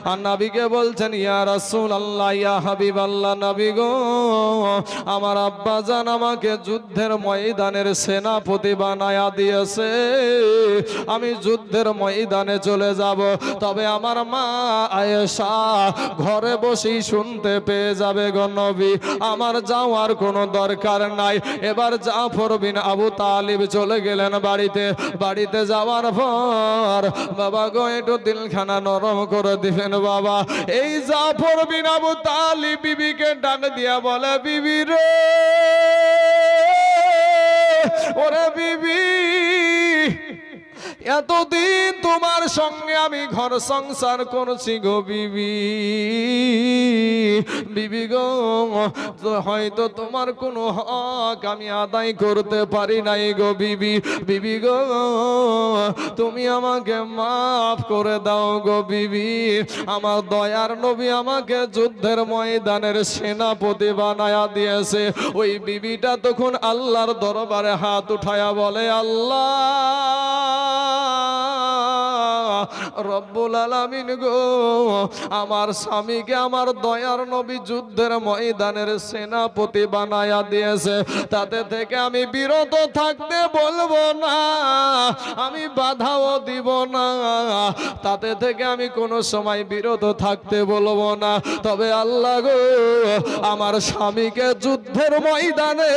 আর নবীকে বলছেন ইয়া রাসূলুল্লাহ ইয়া হাবিবাল্লাহ, নবী গো আমার আব্বা জান আমাকে যুদ্ধের ময়দানের সেনাপতি বানায়া দিয়েছে, আমি যুদ্ধের ময়দানে চলে যাব, তবে আমার মা আয়েশা ঘরে বসেই শুনতে পেয়ে যাবে গো নবী, আমার যাওয়ার কোনো দরকার নাই। এবার জাফর বিন আবু তালিব চলে গেলেন বাড়িতে। বাড়িতে যাওয়ার পর বাবা গো একটু দিলখানা নরম করে দিবেন বাবা। এই জাফর বিন আবু তালিব বিবিকে ডাক দিয়া বলে, বিবি রে, ওরে বিবি, এতদিন তোমার সঙ্গে আমি ঘর সংসার করছি গো বিবি, বিবি গো হয়তো তোমার কোনো হক আমি আদায় করতে পারি নাই গো বিবি, বিবি গো তুমি আমাকে মাফ করে দাও গো বিবি। আমার দয়ার নবী আমাকে যুদ্ধের ময়দানের সেনাপতি বানায়া দিয়েছে। ওই বিবিটা তখন আল্লাহর দরবারে হাত উঠায়া বলে, আল্লাহ রব্বুল আলামিন গো, আমার স্বামীকে আমার দয়ার নবী যুদ্ধের ময়দানের সেনাপতি বানায়া দিয়েছে, তাতে থেকে আমি বিরত থাকতে বলবো না, আমি বাধাও দিব না, তাতে থেকে আমি কোনো সময় বিরত থাকতে বলবো না, তবে আল্লাহ গো আমার স্বামীকে যুদ্ধের ময়দানে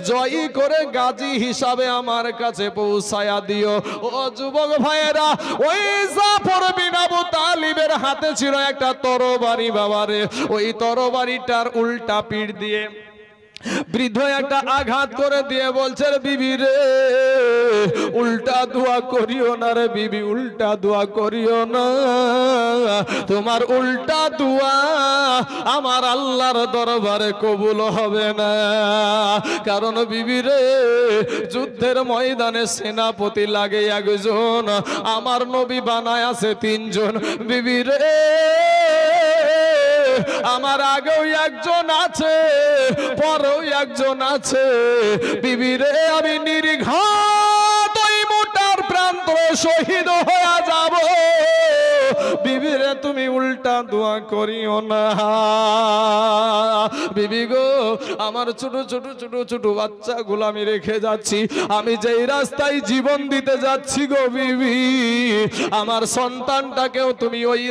জয়ী করে গাজী হিসাবে আমার কাছে পৌঁছায়া দিও। ও যুবক ভাইয়েরা, ওই জাফর বিন আবু তালিবের হাতে ছিল একটা তরবারি বাবারে, ওই তরবারিটার উল্টা পিঠ দিয়ে বৃদ্ধ একটা আঘাত করে দিয়ে বলছে, বিবি রে উল্টা দোয়া করিও না রে বিবি, উল্টা দোয়া করিও না, তোমার উল্টা দোয়া আমার আল্লাহর দরবারে কবুল হবে না, কারণ বিবি রে যুদ্ধের ময়দানে সেনাপতি লাগে একজন, আমার নবী বানায় আছে তিনজন, বিবি রে আমার আগেও একজন আছে, পরেও একজন আছে, বিবি রে আমি নির্ঘাত ওই মোটার প্রান্তরে শহীদ হয়ে যাব, বিবি রে তুমি উল্টা দোয়া করিও না। বিবি গো আমার ছোট ছোট ছোট ছোট বাচ্চাগুলো আমি রেখে যাচ্ছি, আমি যেই রাস্তায় জীবন দিতে যাচ্ছি গো বিবি, আমার সন্তানটাকেও তুমি ওই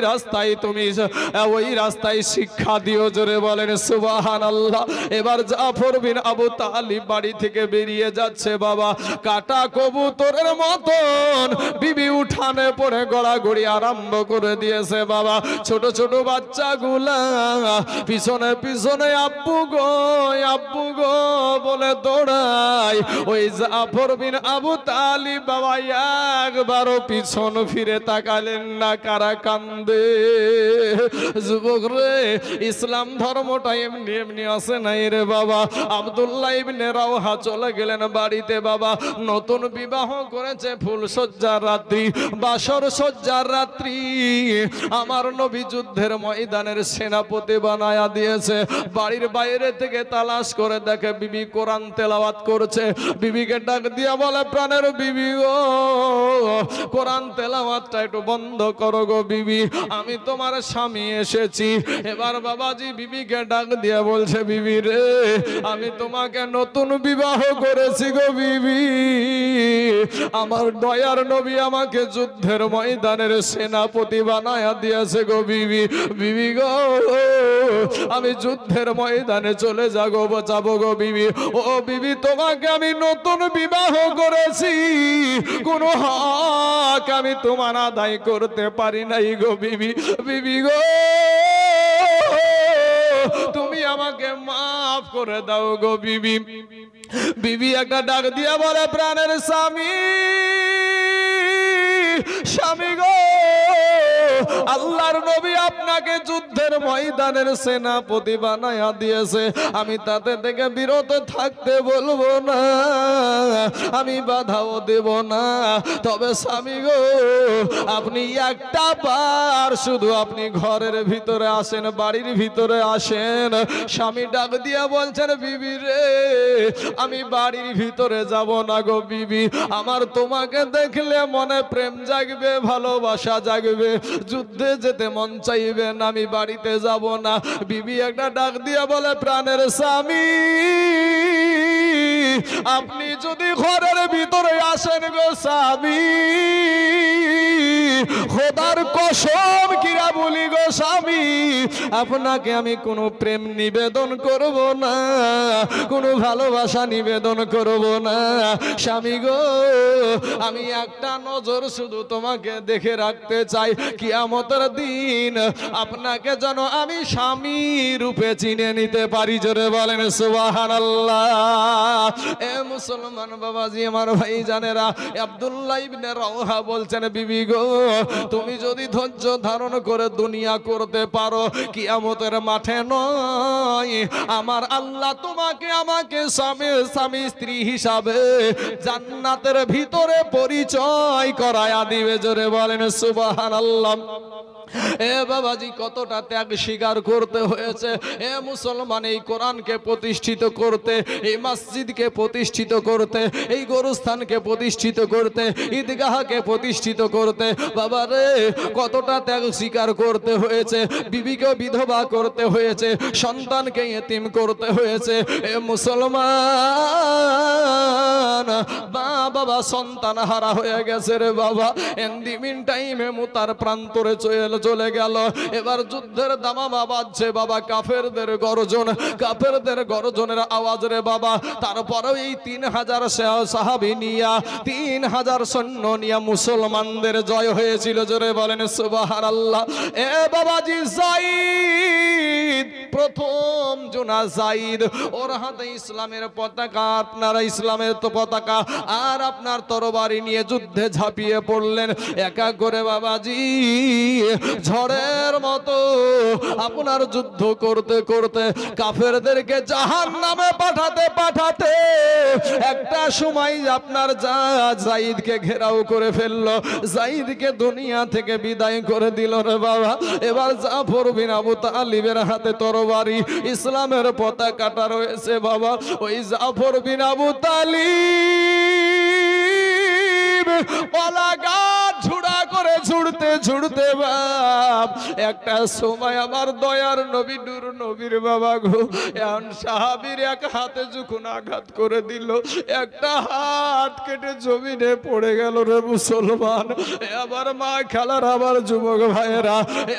রাস্তায় শিক্ষা দিও, জোরে বলেন সুবহানাল্লাহ। এবার জাফর বিন আবু তালিব বাড়ি থেকে বেরিয়ে যাচ্ছে বাবা, কাটা কবুতরের মতন বিবি উঠানে পড়ে গড়াগড়ি আরম্ভ করে দিয়েছে বাবা। ছোট ছোট বাচ্চাগুলা পিছনে পিছনে আব্বু গো বলে দৌড়ায়। ওই জাফর বিন আবু তালিব বাবা একবারও পিছন ফিরে তাকালেন না, কারা কান্দে যুবক রে, ইসলাম ধর্মটা এমনি এমনি আসে নাই রে বাবা। আব্দুল্লাহ ইবনে রাওহা চলে গেলেন বাড়িতে বাবা, নতুন বিবাহ করেছে, ফুল সজ্জার রাত্রি, বাসর সজ্জার রাত্রি, আমার নবী যুদ্ধের ময়দানের সেনাপতি বানায়া দিয়েছে। বাড়ির বাইরে থেকে তালাশ করে দেখে বিবি কোরআন তেলাওয়াত করছে। বিবিকে ডাক দিয়া বলে, প্রাণের বিবি গো কোরআন তেলাওয়াতটা একটু বন্ধ করো গো বিবি, আমি তোমার স্বামী এসেছি। এবার বাবাজি বিবিকে ডাক দিয়া বলছে, বিবি রে আমি তোমাকে নতুন বিবাহ করেছি গো বিবি, আমার দয়ার নবী আমাকে যুদ্ধের ময়দানের সেনাপতি বানায়া দিয়েছে গো বিবি, বিবি গো আমি যুদ্ধের ময়দানে চলে যাবো গো বিবি। ও বিবি তোমাকে আমি নতুন বিবাহ করেছি, কোন হক আমি তোমার আদায় করতে পারি নাই গো বিবি, বিবি গো তুমি আমাকে মাফ করে দাও গো বিবি। বিবি একটা ডাক দিয়া বলে, প্রাণের স্বামী গো আল্লাহর নবী আপনাকে যুদ্ধের ময়দানের সেনাপতি বানায়া দিয়েছে, আমি তাতে থেকে বিরত থাকতে বলবো না, আমি বাধাও দেব না, তবে স্বামী গো আপনি একটা বার শুধু আপনি ঘরের ভিতরে আসেন, বাড়ির ভিতরে আসেন। স্বামী ডাক দিয়া বলছেন, বিবি রে আমি বাড়ির ভিতরে যাব না গো বিবি, আমার তোমাকে দেখলে মনে প্রেম জাগবে, ভালোবাসা জাগবে, যুদ্ধে যেতে মন চাইবে না, আমি বাড়িতে যাব না। বিবি একটা ডাক দিয়ে বলে, প্রাণের স্বামী, আপনি যদি ঘরের ভিতরে আসেন গো স্বামী, খোদার কসম কিরা বলি গো স্বামী, আপনাকে আমি কোনো প্রেম নিবেদন করব না, কোনো ভালোবাসা নিবেদন করব না। স্বামী গো, আমি একটা নজর শুধু তোমাকে দেখে রাখতে চাই, কিয়ামতের দিন আপনাকে যেন আমি স্বামী রূপে চিনে নিতে পারি। জোরে বলেন সুবহানাল্লাহ। এ মুসলমান বাবাজি, আমার ভাই জানেরা, আব্দুল্লাহ ইবনে রাওহা বলছেন, বিবি গো, তুমি যদি ধৈর্য ধারণ করে দুনিয়া করতে পারো, কিয়ামতের মাঠে নয় আমার আল্লাহ তোমাকে আমাকে স্বামী স্ত্রী হিসাবে জান্নাতের ভিতরে পরিচয় করায়া দিবে। জোরে বলেন সুবহানাল্লাহ। এ বাবাজি, কতটা ত্যাগ স্বীকার করতে হয়েছে এ মুসলমান, এই কোরআনকে প্রতিষ্ঠিত করতে, এই মসজিদকে প্রতিষ্ঠিত করতে, এই গোরস্থানকে প্রতিষ্ঠিত করতে, ঈদগাহকে প্রতিষ্ঠিত করতে। বাবা রে, কতটা ত্যাগ স্বীকার করতে হয়েছে। বিবিকে বিধবা করতে হয়েছে, সন্তানকে ইতিম করতে হয়েছে। এ মুসলমান, বাবা সন্তান হারা হয়ে গেছে রে বাবা। এন্দি মিন টাইমে মুতার প্রান্তরে চলে গেল। এবার যুদ্ধের দামামা বাজছে বাবা, কাফেরদের গর্জন, কাফেরদের গর্জনের আওয়াজ রে বাবা। তারপরেও এই 3000 সাহাবী নিয়া, 3000 সৈন্য নিয়া মুসলমানদের জয় হয়েছিল। জোরে বলেন সুবহানাল্লাহ। এ বাবাজি, যায়েদ প্রথম জোনা যায়েদ, ওর হাতে ইসলামের পতাকা, আপনারা ইসলামের তো পতাকা আর আপনার তরবারি নিয়ে যুদ্ধে ঝাঁপিয়ে পড়লেন। একা করে বাবাজি ঝড়ের মতো আপনার যুদ্ধ করতে করতে কাফেরদেরকে জাহান্নামে পাঠাতে পাঠাতে একটা সময় আপনার যায়েদকে ঘেরাও করে ফেললো, যায়েদকে দুনিয়া থেকে বিদায় করে দিল রে বাবা। এবার জাফর বিন আবু তালিবের হাতে তরবারি, ইসলামের পতাকাটা রয়েছে বাবা। ওই জাফর বিন আবু তালিব পলাগাত ঝুড়া করে ছুড়তে ছুড়তে বাপ, একটা সময় আমার দয়ার নবী নূর নবীর বাবা গো, এমন সাহাবীর এক হাতে যখন আঘাত করে দিল, একটা হাত কেটে জমিনে পড়ে গেল রে মুসলমান। আমার মা খালার, আমার যুবক ভাইয়েরা,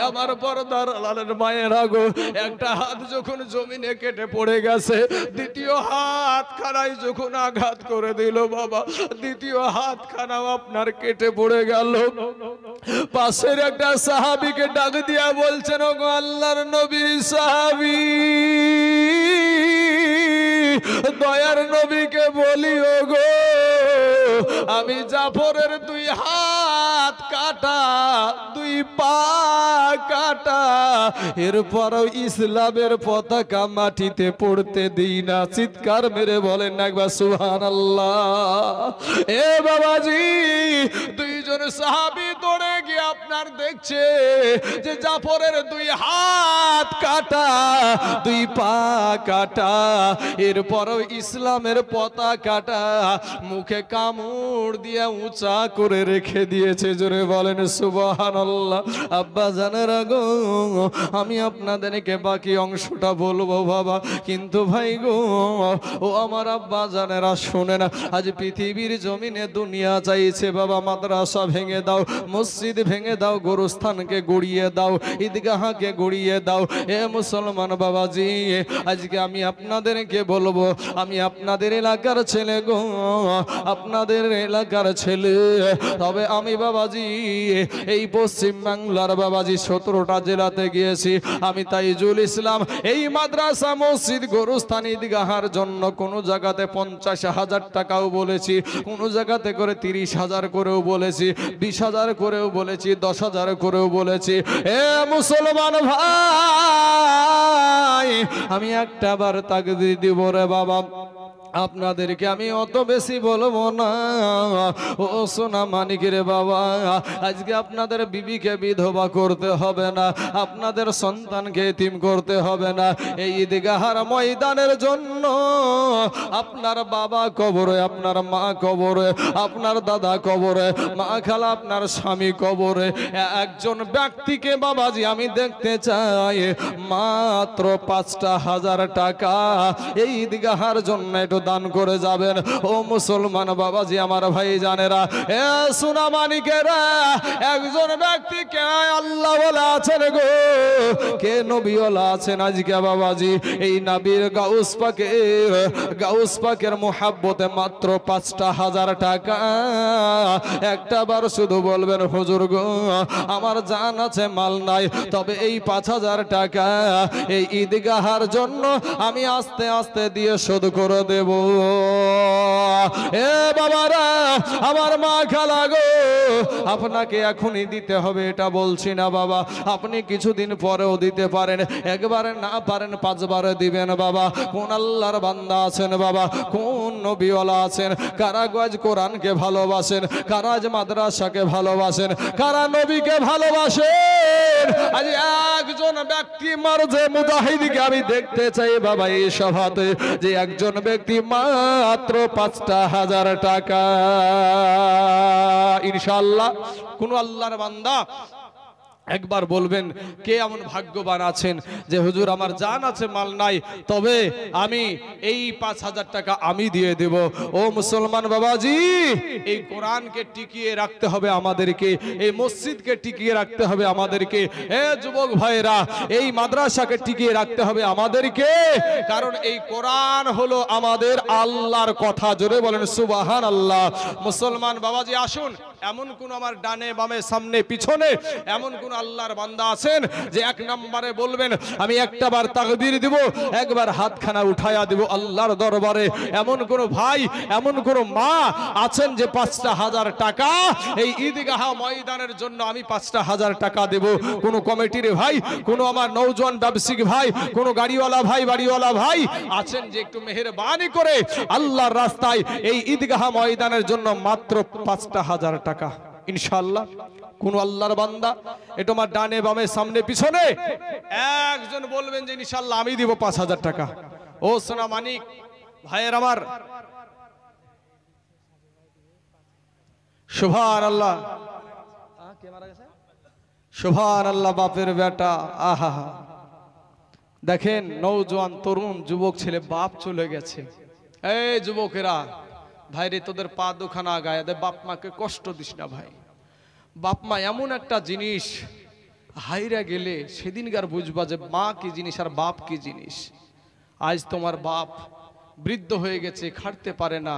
আমার পর্দার লালের মায়েরা গো, একটা হাত যখন জমিনে কেটে পড়ে গেছে, দ্বিতীয় হাত খানায় যখন আঘাত করে দিল বাবা, দ্বিতীয় হাত খানাও আপনার কেটে পড়ে গেল। পাশের একটা সাহাবীকে ডাক দিয়া বলছেন, ও গো আল্লাহর নবীর সাহাবী, দয়ার নবীকে বলি, ও গো আমি জাফরের 2 হাত কাটা, 2 পা কাটা, এরপরও ইসলামের পতাকা মাটিতে পড়তে দিই না। চিৎকার মেরে বলেন না একবার সুবহানাল্লাহ। এ বাবাজি, 2 জন সাহাবী দৌড়ে গিয়ে আপনার দেখছে যে জাফরের 2 হাত কাটা, 2 পা কাটা, এরপরও ইসলামের পতাকাটা মুখে কামড় দিয়ে উঁচা করে রেখে দিয়েছে। জোরে বলেন সুবহানাল্লাহ। আব্বা জানেরা গো, আমি আপনাদেরকে বাকি অংশটা বলবো বাবা, কিন্তু ভাই গো, ও আমার আব্বা জানেরা শোনেন, আজ পৃথিবীর জমিনে দুনিয়া চাইছে বাবা, মাদ্রাসা ভেঙে দাও, মসজিদ ভেঙে দাও, গোরস্থানকে গড়িয়ে দাও, ঈদগাহকে গড়িয়ে দাও। এ মুসলমান বাবাজি, আজকে আমি আপনাদেরকে বলবো, আমি আপনাদের এলাকার ছেলে গো, আপনাদের এলাকার ছেলে, তবে আমি বাবাজি এই পশ্চিম বাংলার বাবাজি 17টা জেলাতে গিয়েছি। আমি তাইজুল ইসলাম এই মাদ্রাসা, মসজিদ, গোরস্থান, ঈদগাহার জন্য কোন জায়গাতে 50,000 টাকাও বলেছি, কোন জায়গাতে করে 30,000 করেও বলেছি, 20,000 করেও বলেছি, 10,000 করেও বলেছি। এ মুসলমান ভাই, আমি একটা বার তাকদীর দিব রে বাবা, আপনাদেরকে আমি অত বেশি বলবো না। ও সোনা মানিকের বাবা, আজকে আপনাদের বিবিকে বিধবা করতে হবে না, আপনাদের সন্তানকে এতিম করতে হবে না। এই ঈদগাহার ময়দানের জন্য আপনার বাবা কবরে, আপনার মা কবরে, আপনার দাদা কবরে, মা খালা আপনার স্বামী কবরে, একজন ব্যক্তিকে বাবাজি আমি দেখতে চাই মাত্র 5,000 টাকা এই ঈদগাহার জন্য একটু দান করে যাবেন। ও মুসলমান বাবাজি আমার ভাই জানেরা, এ সোনা মানিকেরা, একজন ব্যক্তি কে আল্লাহ ওয়ালা আছেন গো, কে নবী ওয়ালা আছেন আজকে বাবাজি এই নবীর গাউস পাকের মোহাব্বতে মাত্র 5,000 টাকা। একটা বার শুধু বলবেন হুজুর গো আমার জান আছে মাল নাই, তবে এই 5,000 টাকা এই ঈদগাহার জন্য আমি আস্তে আস্তে দিয়ে শোধ করে দেব। এ বাবারা, আমার মা খালা গো, আপনাকে এখনই দিতে হবে এটা বলছি না বাবা, আপনি কিছুদিন পরেও দিতে পারেন, একবারে না পারেন 5 বারে দিবেন বাবা। কোন আল্লাহর বান্দা আছেন বাবা, কোন নবীওয়ালা আছেন, কারা গজ কোরআনকে ভালোবাসেন, কারা আজ মাদ্রাসাকে ভালোবাসেন, কারা নবীকে ভালোবাসেন, আজ একজন ব্যক্তি মারজে মুজাহিদকে আমি দেখতে চাই বাবা এই সভাতে, যে একজন ব্যক্তি মাত্র 5,000 টাকা ইনশাআল্লাহ। কোন আল্লাহর বান্দা একবার বলবেন কে এমন ভাগ্যবান আছেন যে হুজুর আমার জান আছে মাল নাই, তবে আমি এই 5,000 টাকা আমি দিয়ে দেব। ও মুসলমান বাবাজি, এই কোরআনকে টিকিয়ে রাখতে হবে আমাদেরকে, এই মসজিদকে টিকিয়ে রাখতে হবে আমাদেরকে, এ যুবক ভাইরা এই মাদ্রাসাকে টিকিয়ে রাখতে হবে আমাদেরকে, কারণ এই কোরআন হলো আমাদের আল্লাহর কথা। জোরে বলেন সুবহানাল্লাহ। মুসলমান বাবাজি আসুন, এমন কোন আমার ডানে বামে সামনে পিছনে এমন কোন আল্লাহর বান্দা আছেন যে 1 নম্বরে বলবেন আমি একটা বার তাকবীর দিব, একবার হাতখানা উঠায়া দিব আল্লাহর দরবারে? এমন কোন ভাই, এমন কোন মা আছেন যে 5,000 টাকা এই ঈদগাহ ময়দানের জন্য আমি 5,000 টাকা দেব? কোন কমিটির ভাই, কোন আমার নওজোয়ান ব্যবসায়িক ভাই, কোন গাড়িওয়ালা ভাই, বাড়িওয়ালা ভাই আছেন যে একটু মেহেরবানি করে আল্লাহর রাস্তায় এই ঈদগাহ ময়দানের জন্য মাত্র 5,000 টাকা ইনশাআল্লাহ? কোন আল্লাহর বান্দা এটা আমার ডানে বামে সামনে পিছনে একজন বলবেন যে ইনশাআল্লাহ আমি দিব 5,000 টাকা? ও সোনা মানিক ভাইয়ের আমার, সুবহানাল্লাহ, কে মারা গেছে? সুবহানাল্লাহ, বাপের বেটা। আহা, দেখেন নওজোয়ান তরুণ যুবক ছেলে বাপ চলে গেছে। এই যুবকেরা ভাইরে, তোদের পা দুখানা গায়ে দে, বাপ মাকে কষ্ট দিস না ভাই। বাপ মা এমন একটা জিনিস, হাইরা গেলে সেদিনকার বুঝবা যে মা কি জিনিস আর বাপ কি জিনিস। আজ তোমার বাপ বৃদ্ধ হয়ে গেছে, খাটতে পারে না,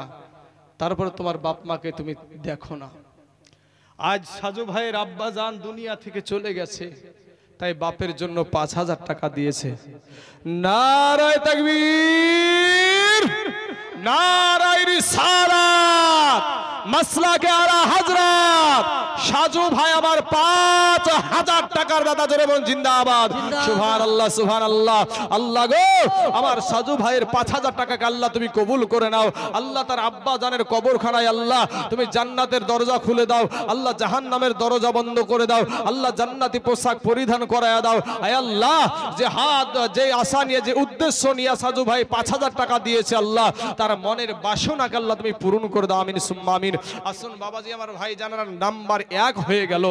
তারপরে তোমার বাপ মাকে তুমি দেখো না। আজ সাজু ভাইয়ের আব্বা জান দুনিয়া থেকে চলে গেছে, তাই বাপের জন্য 5,000 টাকা দিয়েছে। নারায়ে তাকবীর, নারায়ে রিসালাত, মাসলাকে আলা হযরত সাজু ভাই আমার 5,000 টাকার দাদা। জোরে বলুন জিন্দাবাদ, সুবহানাল্লাহ, সুবহানাল্লাহ। আল্লাহ গো, আমার সাজু ভাইয়ের 5,000 টাকাকে আল্লাহ তুমি কবুল করে নাও। আল্লাহ তার আব্বা জানের কবরখানায় আল্লাহ তুমি জান্নাতের দরজা খুলে দাও, আল্লাহ জাহান্নামের দরজা বন্ধ করে দাও, আল্লাহ জান্নাতি পোশাক পরিধান করায়া দাও। আয় আল্লাহ, যে হাত, যে আশা নিয়ে, যে উদ্দেশ্য নিয়ে সাজু ভাই 5,000 টাকা দিয়েছে, আল্লাহ তার মনের বাসনাকে আল্লাহ তুমি পূরণ করে দাও। আমিন সুম্মা আমিন। আসুন বাবাজি আমার ভাই জানার, নাম্বার 1 হয়ে গেল।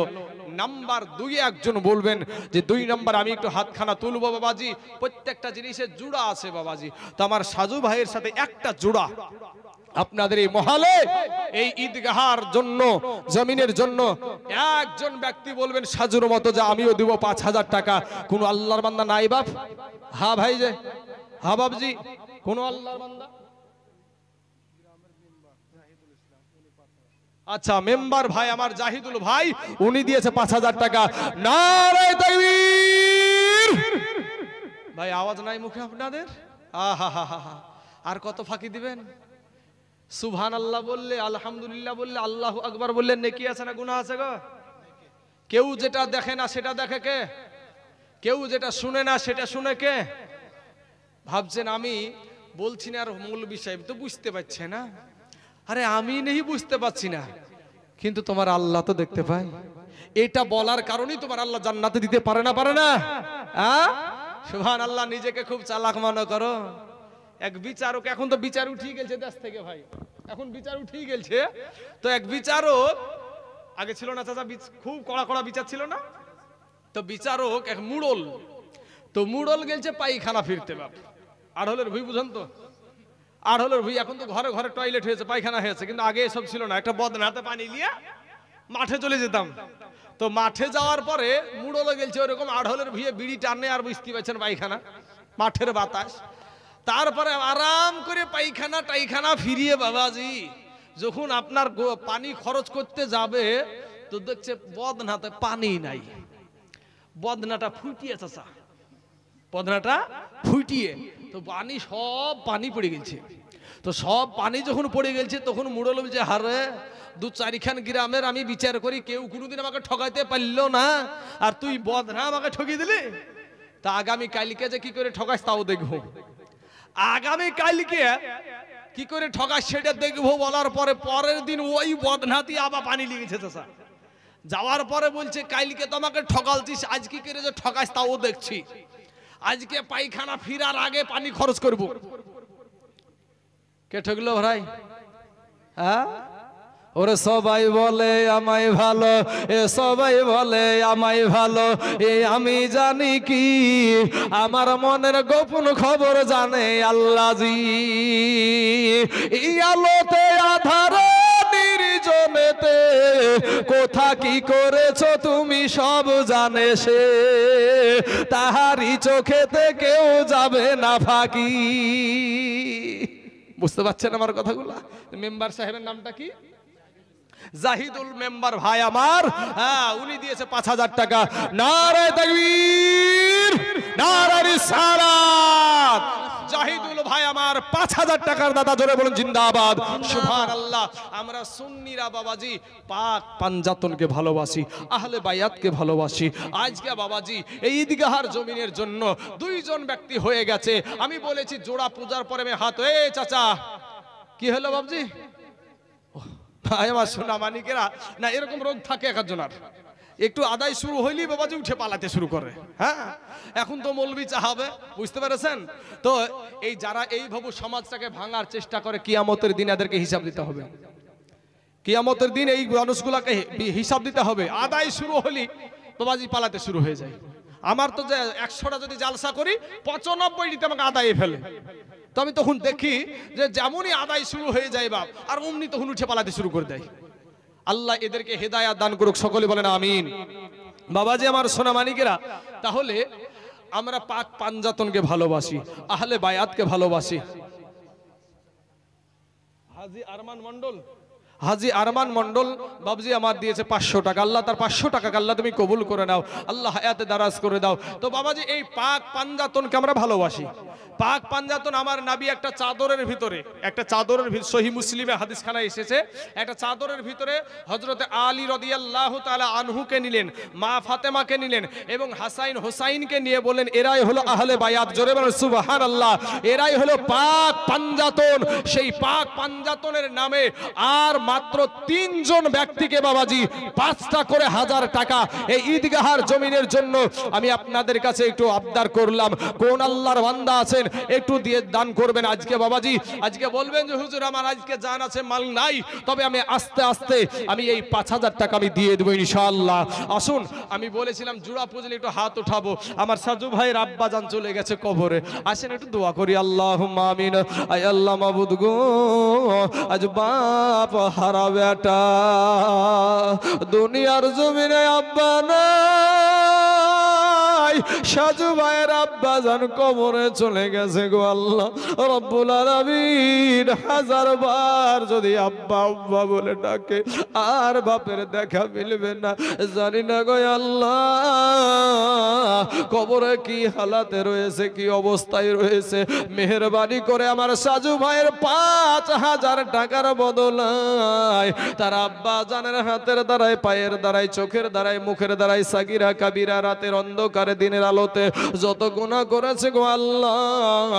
নাম্বার 2 একজন বলবেন যে 2 নাম্বার আমি একটু হাতখানা তুলবো বাবাজি। প্রত্যেকটা জিনিসের জোড়া আছে বাবাজি, তো আমার সাজু ভাইয়ের সাথে একটা জোড়া আপনাদের এই মহলে এই ঈদগাহার জন্য, জমিনের জন্য একজন ব্যক্তি বলবেন সাজুর মতো যে আমিও দিব 5,000 টাকা। কোন আল্লাহর বান্দা নাই বাপ? হ্যাঁ ভাই, যে হ্যাঁ বাবজি, কোন আল্লাহর বান্দা? আচ্ছা, মেম্বার ভাই আমার জাহিদুল ভাই, উনি দিয়েছে 5,000 টাকা। নারায়ে তাকবীর। ভাই আওয়াজ নাই মুখে আপনাদের? আহা হা হা হা, আর কত ফাঁকি দিবেন? সুবহানাল্লাহ বললে, আলহামদুলিল্লাহ বললে, আল্লাহু আকবার বললে নেকি আছে না গুনাহ আছে গো? কেউ যেটা দেখে না সেটা দেখে কে? কেউ যেটা শুনে না সেটা শুনে কে? ভাবছেন আমি বলছি না আর মৌলভী সাহেব তো বুঝতে পারছে না। আরে আমি নেই বুঝতে পারছি না, কিন্তু তোমার আল্লাহ তো দেখতে পাই। এটা বলার কারণেই তোমার আল্লাহ জান্নাতে দিতে পারে না, পারে না? হ্যাঁ, সুবহানাল্লাহ। নিজেকে খুব চালাক মনে করো। এক বিচারক, এখন তো বিচার উঠিয়ে গেছে দেশ থেকে ভাই, এখন বিচার উঠিয়ে গেছে। তো এক বিচারক, আগে ছিল না চাচা, খুব কড়া কড়া বিচার ছিল না, তো বিচারক এক মুড়ল, তো মুড়ল গেলছে পায়খানা ফিরতে। বাপ আড়হলের ভুই, বুঝেন তো? আড়হলের ভুই। এখন তো ঘরে ঘরে টয়লেট হয়েছে, পায়খানা হয়েছে, কিন্তু আগে এসব ছিল না। একটা বদনা হাতে পানি নিয়ে মাঠে চলে যেতাম। তো মাঠে যাওয়ার পরে মুড়লে গেলছে ওরকম আড়হলের ভুইয়ে বিড়ি টানে, আর বুঝতে পারছেন পায়খানা, মাঠের বাতাস। তারপরে আরাম করে পায়খানা টাইখানা ফিরিয়ে বাবাজি যখন আপনার পানি খরচ করতে যাবে, তো দেখছে বদনাতে পানি নাই। বদনাটা ফুটিয়ে চাচা, বদনাটা ফুটিয়ে, তো পানি সব পানি পড়ে গেছে। তো সব পানি যখন পড়ে গেছে, তখন মুড়ল বলছে, হারে দু চারিখান গ্রামের আমি বিচার করি, কেউ কোনোদিন আমাকে ঠকাইতে পারলো না, আর তুই বদনা আমাকে ঠকিয়ে দিলি। তা আগামী কালকে যে কি করে ঠকাস তাও দেখবো, আগামী কালকে কি করে ঠকাস সেটা দেখবো। বলার পরে পরের দিন ওই বদনাতি আবার পানি লেগেছে চাচা। যাওয়ার পরে বলছে, কালকে তোমাকে ঠকালছিস, আজ কি করে যে ঠকাস তাও দেখছি। আজকে পায়খানা ফিরার আগে পানি খরচ করব। কে ঠকলো ভাই? হ্যাঁ, ওরে সবাই বলে আমায় ভালো, এ সবাই বলে আমায় ভালো, এ আমি জানি কি আমার মনের গোপন খবর জানে আল্লাহজি। এই আলোতে আধারে নির্জনেতে কোথা কি করেছো তুমি সব জানে সে, তাহারি চোখেতে কেউ যাবে না ফাঁকি। বুঝতে পারছেন আমার কথাগুলা? মেম্বার সাহেবের নামটা কি? জাহিদুল মেম্বার ভাই আমার। হ্যাঁ, উনি দিয়েছে 5000 টাকা। নারে তাকবীর, নারে রিসালাত। জাহিদুল ভাই আমার 5000 টাকার দাদা, জোরে বলুন জিন্দাবাদ, সুবহানাল্লাহ। আমরা সুন্নিরা বাবাজি পাক পাঞ্জাতনকে ভালোবাসি, আহলে বায়াতকে ভালোবাসি। আজকে বাবাজি এই ঈদগাহার জমিনের জন্য দুইজন ব্যক্তি হয়ে গেছে। আমি বলেছি জোড়া পূজার পরে আমি হাত, এ চাচা কি হলো বাবজি? আমার সোনা মানিকেরা না, এরকম রোগ থাকে একজনের, একটু আদায় শুরু হইলেই বাবাজি উঠে পালাতে শুরু করে। হ্যাঁ, এখন তো মৌলবি চাহাবে, বুঝতে পেরেছেন তো? এই যারা এইভাবে সমাজটাকে ভাঙার চেষ্টা করে, কিয়ামতের দিন এদেরকে হিসাব দিতে হবে। কিয়ামতের দিন এই মানুষগুলাকে হিসাব দিতে হবে। আদায় শুরু হলি বাবাজি পালাতে শুরু হয়ে যায়। আমার তো যে 100টা যদি জালসা করি, 95টিতে আমাকে আদায়ে ফেলে। তো আমি তখন দেখি যে যেমনই আদায় শুরু হয়ে যায় বাপ, আর অমনি তখন উঠে পালাতে শুরু করে দেয়। আল্লাহ এদেরকে হেদায়াত দান করুক, সকলে বলেন আমিন। বাবাজি আমার সোনা মানিকেরা, তাহলে আমরা পাক পাঞ্জাতনকে ভালোবাসি, আহলে বায়াতকে ভালোবাসি। হাজি আরমান মন্ডল বাবজি আমার দিয়েছে 500 টাকা। আল্লাহ তার 500 টাকাকে আল্লাহ তুমি কবুল করে নাও, আল্লাহ হায়াতে দারাজ করে দাও। তো বাবাজি এই পাক পাঞ্জাতনকে আমরা ভালোবাসি। পাক পাঞ্জাতন আমার নবী একটা চাদরের ভিতরে, একটা চাদরের সহি মুসলিমে হাদিসখানা এসেছে, একটা চাদরের ভিতরে হযরতে আলী রাদিয়াল্লাহু তাআলা আনহুকে নিলেন, মা ফাতেমাকে নিলেন, এবং হাসাইন হোসাইনকে নিয়ে বললেন, এরাই হলো আহলে বায়াত। জোরে বলেন সুবহানাল্লাহ। এরাই হলো পাক পাঞ্জাতন। সেই পাক পাঞ্জাতনের নামে আর মাত্র 3 জন ব্যক্তিকে বাবাজি 5টা করে 1000 টাকা এই ঈদগাহার জমিনের জন্য আমি আপনাদের কাছে একটু আবদার করলাম। কোন আল্লাহর বান্দা আছেন একটু দিয়ে দান করবেন আজকে বাবাজি? আজকে বলবেন যে হুজুর আমার আজকে জান আছে মাল নাই, তবে আমি আস্তে আস্তে আমি এই 5000 টাকা আমি দিয়ে দেবো ইনশাআল্লাহ। আসুন, আমি বলেছিলাম জুড়া পুজলে একটু হাত উঠাবো। আমার সাজু ভাইয়ের আব্বা জান চলে গেছে কবরে, আসেন একটু দোয়া করি। আল্লাহুম্মা আমিন। আয় আল্লাহ মাবুদ গো, আজ বাপ হারা বেটা, দুনিয়ার জমিনে আব্বা নাই, সাজু ভাইয়ের আব্বা জান কবরে চলে গেছে গো আল্লাহ রব্বুল আলামিন। 1000 বার যদি আব্বা আব্বা বলে ডাকে, আর বাপের দেখা মিলবে না, জানি না গো আল্লাহ কবরে কি হালাতে রয়েছে, কি অবস্থায় রয়েছে। মেহেরবানি করে আমার সাজু ভাইয়ের 5,000 টাকার বদলায় তার আব্বা জানের হাতের দ্বারায়, পায়ের দ্বারায়, চোখের দ্বারায়, মুখের দ্বারায়, সাগিরা কাবিরা রাতের অন্ধকারে দিনের আলোতে যত গুনাহ করেছে গো আল্লাহ,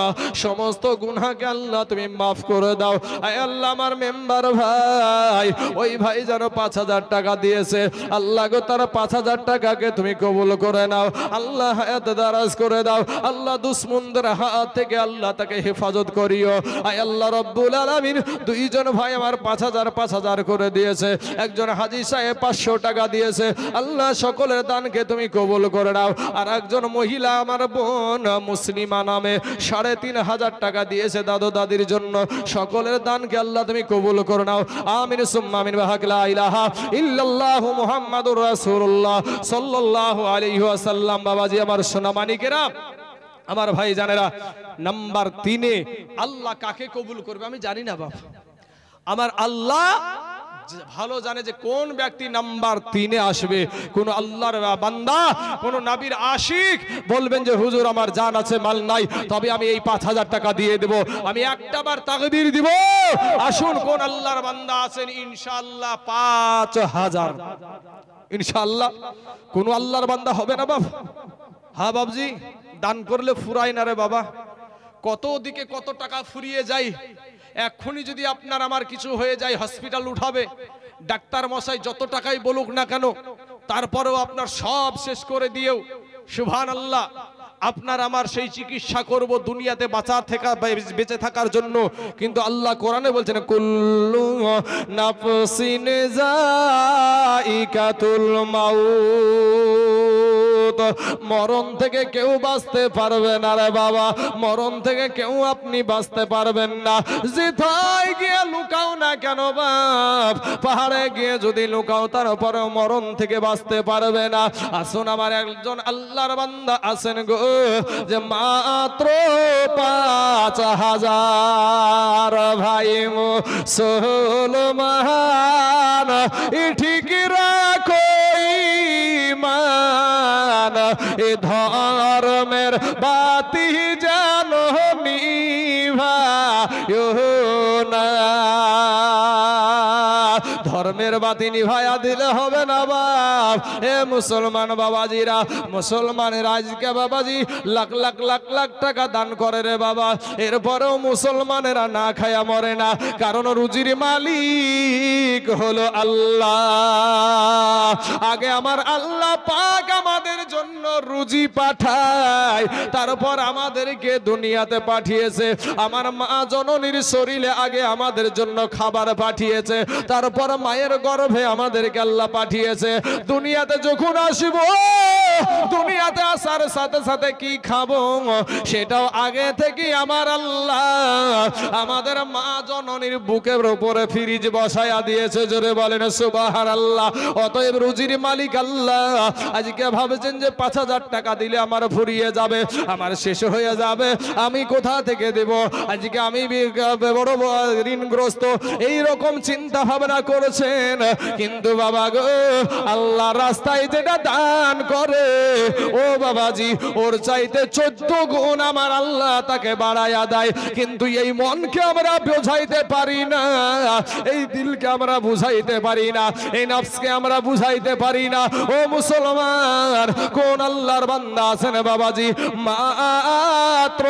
সমস্ত গুনাহকে আল্লাহ তুমি মাফ করে দাও। আয় আল্লাহ, আমার মেম্বার ভাই, ওই ভাই যেন 5,000 টাকা দিয়েছে, আল্লাহ গো তার 5,000 টাকাকে তুমি কবুল করে নাও। আল্লাহ হায়াত দারাজ করে দাও। আল্লাহ দুশ্মনদের হাত থেকে আল্লাহ তাকে হেফাজত করিও। আয় আল্লাহ রব্বুল আলামিন, দুইজন ভাই আমার 5,000 করে দিয়েছে, একজন হাজী সাহেব 500 টাকা দিয়েছে, আল্লাহ সকলের দানকে তুমি কবুল করে নাও। আর একজন মহিলা আমার বোন মুসলিমা নামে 3,500 টাকা দিয়েছে দাদু দাদির জন্য, সকলের দানকে আল্লাহ তুমি কবুল করে নাও। আমিন সুম্মা আমিন। ওয়া লা ইলাহা ইল্লাল্লাহু মুহাম্মাদুর রাসূলুল্লাহ সাল্লাল্লাহু আলাইহি ওয়াসাল্লাম। বাবাজি আমার সোনা মানিকেরা, আমার ভাই জানেরা, নাম্বার 3-এ আল্লাহ কাকে কবুল করবে আমি জানি না বাবা, আমার আল্লাহ ভালো জানে যে কোন ব্যক্তি নাম্বার 3-এ আসবে। কোন আল্লাহর বান্দা, কোন নবীর আশিক বলবেন যে হুজুর আমার জান আছে মাল নাই, তবে আমি এই 5,000 টাকা দিয়ে দেব, আমি একটাবার তাকবীর দিব। আসুন কোন আল্লাহর বান্দা আছেন ইনশাআল্লাহ 5,000, ইনশাআল্লাহ। কোন আল্লাহর বান্দা হবে না বাবা? হ্যাঁ বাবজি, দান করলে ফুরায় না রে বাবা, কত দিকে কত টাকা ফুরিয়ে যায়। এক্ষুনি যদি আপনার আমার কিছু হয়ে যায়, হসপিটাল উঠাবে, ডাক্তার মশাই যত টাকাই বলুক না কেন, তারপরেও আপনার সব শেষ করে দিয়েও সুবহানাল্লাহ আপনার আমার সেই চিকিৎসা করব দুনিয়াতে বেঁচে থাকার জন্য। কিন্তু আল্লাহ কোরআনে বলছেন কুল্লু নাফসিন যায়িকাতুল মাউত, মরণ থেকে কেউ বাঁচতে পারবে না রে বাবা, মরণ থেকে কেউ আপনি বাঁচতে পারবেন না। যেথায় গিয়ে লুকাও না কেন বাপ, পাহাড়ে গিয়ে যদি লুকাও তারপরে মরণ থেকে বাঁচতে পারবে না। আসুন আমার একজন আল্লাহর বান্দা আছেন গো, যে মাত্র 5,000 ভাই মুসলমান, ঠিক রাখো ঈমান, এ ধর্মের বাতি জানো নিভায়ো না। ধর্মের বাতি নিভায়া দিলে হবে না বাপ। এ মুসলমান বাবাজিরা, মুসলমানের আজকে বাবাজি লাখ লাখ লাখ লাখ টাকা দান করে রে বাবা, এরপরেও মুসলমানেরা না খায়া মরে না, কারণ রুজির মালিক হলো আল্লাহ। আগে আমার আল্লাহ পাক আমাদের জন্য রুজি পাঠায়, তারপর আমাদেরকে দুনিয়াতে পাঠিয়েছে। আমার মা জননীর শরীরে আগে আমাদের জন্য খাবার পাঠিয়েছে, তারপর মায়ের গর্ভে আমাদেরকে আল্লাহ পাঠিয়েছে। দুনিয়াতে যখন আসব, দুনিয়াতে আসার সাথে সাথে কি খাবো সেটাও আগে থেকে আমার আল্লাহ আমাদের মা জননীর বুকের উপরে ফ্রিজ বসায়া দিয়েছে। জোরে বলেন সুবহানাল্লাহ। অতএব রুজির মালিক আল্লাহ। আজকে ভাবছেন যে 5,000 টাকা দিলে আমার ফুরিয়ে যাবে, আমার শেষ হয়ে যাবে, আমি কোথা থেকে দেব, আজকে আমি বড় ঋণগ্রস্ত, এই রকম চিন্তা ভাবনা করেছেন। কিন্তু বাবা গো, আল্লাহ রাস্তায় যেটা দান করে ও বাবাজি, ওর চাইতে 14 গুণ আমার আল্লাহ তাকে বাড়ায়া দেয়। কিন্তু এই মনকে আমরা বোঝাইতে পারি না, এই দিলকে আমরা বুঝাইতে পারি না, এই নফসকে আমরা বুঝাইতে পারি না। ও মুসলমান, কোন আল্লাহর বান্দা আছেন বাবাজি, মাত্র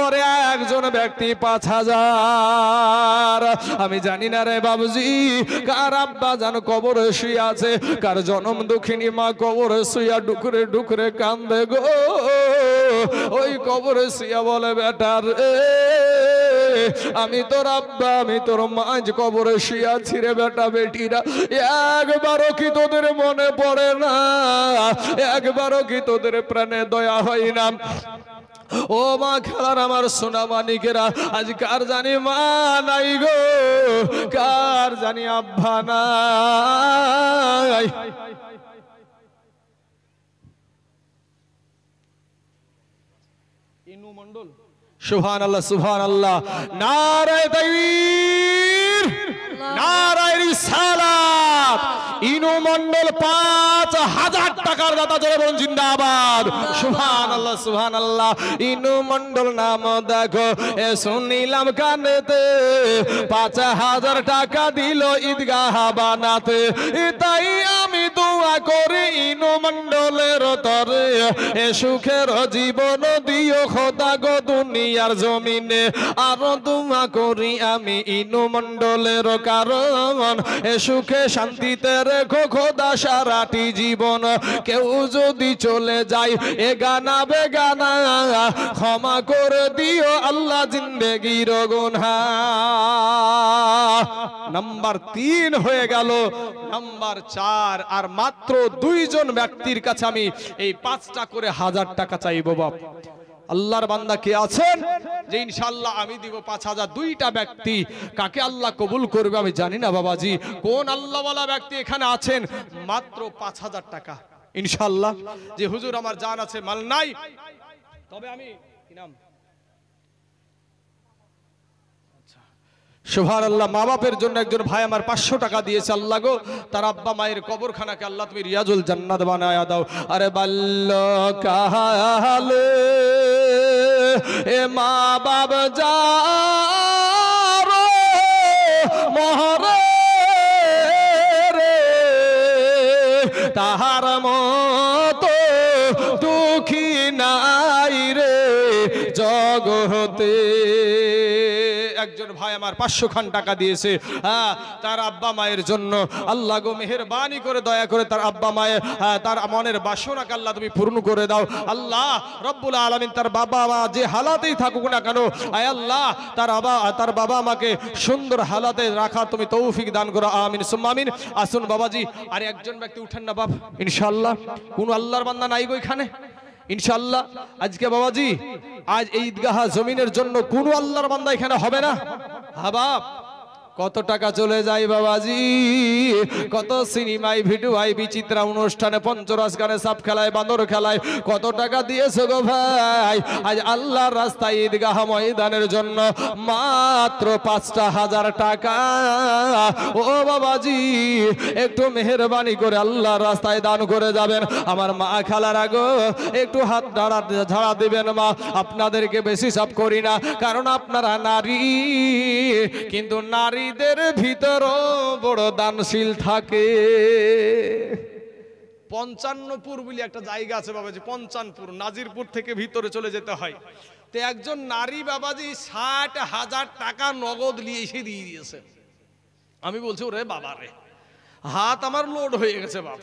একজন ব্যক্তি 5,000। আমি জানি না রে বাবুজি, কার আব্বা জান কবরে শুয়ে আছে, কার জনম দুঃখিনী মা কবরে শুয়া ডুকরে ডুকরে কান্দে গো। ওই কবরে শুয়া বলে, বেটার আমি তোর আব্বা, আমি তোর মা কবরে শুয়ে আছি রে বেটা। বেটিরা, একবারও কি তোদের মনে পড়ে না? একবারও কি তোদের প্রাণে দয়া হয় না? ও মা খেলার আমার সোনা মানিকেরা, আজ কার জানি মা নাই গো, কার জানি আব্বা নাই। ইনু মন্ডল, সুবহানাল্লাহ সুবহানাল্লাহ। নারায়ে তাকবীর, নারায়ে রিসালাত, ইনু মন্ডল 5000 টাকার দাতা, জোরে বলুন জিন্দাবাদ, সুবহানাল্লাহ সুবহানাল্লাহ। ইনু মন্ডল নাম দেখো এ শুনিলাম কানেতে, 5000 টাকা দিল ঈদগাহ বানাতে। তাই আমি দোয়া করি ইনু মন্ডলের তরে, এ সুখের জীবন দিও খোদা গো দুনিয়ার জমিনে। আরো দোয়া করি আমি ইনু মন্ডলের, কারণ এ সুখে শান্তিতে রেখো খোদা সারাটি জীবন। কেউ যদি চলে যায় এ গানা বেগানা, ক্ষমা করে দিও আল্লাহ জিন্দেগির গুনাহ। নাম্বার 3 হয়ে গেল। নাম্বার 4, আর মাত্র 2 জন ব্যক্তির কাছে আমি এই 5টা করে 1000 টাকা চাইবো। বাপ আল্লাহর বান্দা কে আছেন যে ইনশাআল্লাহ আমি দিব 5000? 2টা ব্যক্তি, কাকে আল্লাহ কবুল করবে আমি জানি না বাবাজি। কোন আল্লাহওয়ালা ব্যক্তি এখানে আছেন মাত্র 5000 টাকা ইনশাআল্লাহ? যে হুজুর আমার জান আছে মাল নাই, তবে আমি কি নাম, সুবহানাল্লাহ, মা বাপের জন্য একজন ভাই আমার 500 টাকা দিয়েছে। আল্লাহ গো তার আব্বা মায়ের কবরখানাকে আল্লাহ তুমি রিয়াজুল জান্নাত বানায়া দাও। আরে বাল্লো কাহালে এ মা বাপ যারো মহরে রে, তাহার মতো দুঃখী নাই রে জগতে। একজন ভাই আমার 500 খান টাকা দিয়েছে, হ্যাঁ, তার আব্বা মায়ের জন্য। আল্লাহ গো মেহেরবানি করে দয়া করে তার আব্বা মায়ের তার মনের বাসনাকে আল্লাহ তুমি পূর্ণ করে দাও। আল্লাহ রব্বুল আলামিন তার বাবা মা যে হালাতেই থাকুক না কেন, আয় আল্লাহ তার বাবা মাকে সুন্দর হালাতে রাখা তুমি তৌফিক দান করো, আমিন সুম্মা আমিন। আসুন বাবাজি, আর একজন ব্যক্তি উঠেন না বাপ ইনশাআল্লাহ। কোন আল্লাহর বান্দা নাই গো এখানে ইনশাআল্লাহ? আজকে বাবাজি আজ এই ঈদগাহ জমিনের জন্য কোন আল্লাহর বান্দা এখানে হবে না? হ্যাঁ বাপ, কত টাকা চলে যায় বাবাজি, কত সিনেমায় ভিডিওয় বিচিত্রা অনুষ্ঠানে পঞ্চরস গানে সাপ খেলায় বান্দর খেলায় কত টাকা দিয়েছে গো ভাই। আজ আল্লাহর রাস্তায় ঈদগাহ ময়দানের জন্য মাত্র 5000 টাকা। ও বাবাজি একটু মেহেরবানি করে আল্লাহর রাস্তায় দান করে যাবেন। আমার মা খালারা গো একটু হাত ঝাড়া দিবেন মা। আপনাদেরকে বেশি সব করি না, কারণ আপনারা নারী, কিন্তু নারীদের ভিতরও বড় দানশীল থাকে। 55পুর বলে একটা জায়গা আছে বাবাজি, 55পুর, নাজিরপুর থেকে ভিতরে চলে যেতে হয়। তো একজন নারী বাবাজি 60,000 টাকা নগদ নিয়ে এসে দিয়ে দিয়েছে। আমি বলছি ওরে বাবা রে, হাত আমার লোড হয়ে গেছে বাপ।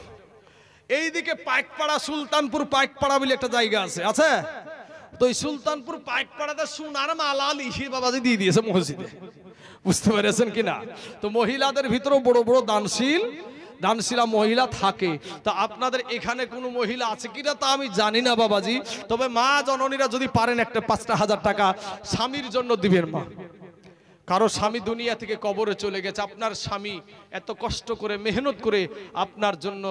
এইদিকে পাইকপাড়া, সুলতানপুর পাইকপাড়া বলে একটা জায়গা আছে, আছে তো ওই সুলতানপুর পাইকপাড়াতে সোনার মালা লিখে বাবাজি দিয়ে দিয়েছে মসজিদে। বুঝতে পেরেছেন কিনা? তো মহিলাদের ভিতরেও বড় বড় দানশীলা মহিলা থাকে। তা আপনাদের এখানে কোনো মহিলা আছে কিনা তা আমি জানি না বাবাজি, তবে মা জননীরা যদি পারেন একটা 5000 টাকা স্বামীর জন্য দিবেন মা। কারো স্বামী দুনিয়া থেকে কবরে চলে গেছে, আপনার স্বামী এত কষ্ট করে মেহনত করে আপনার জন্য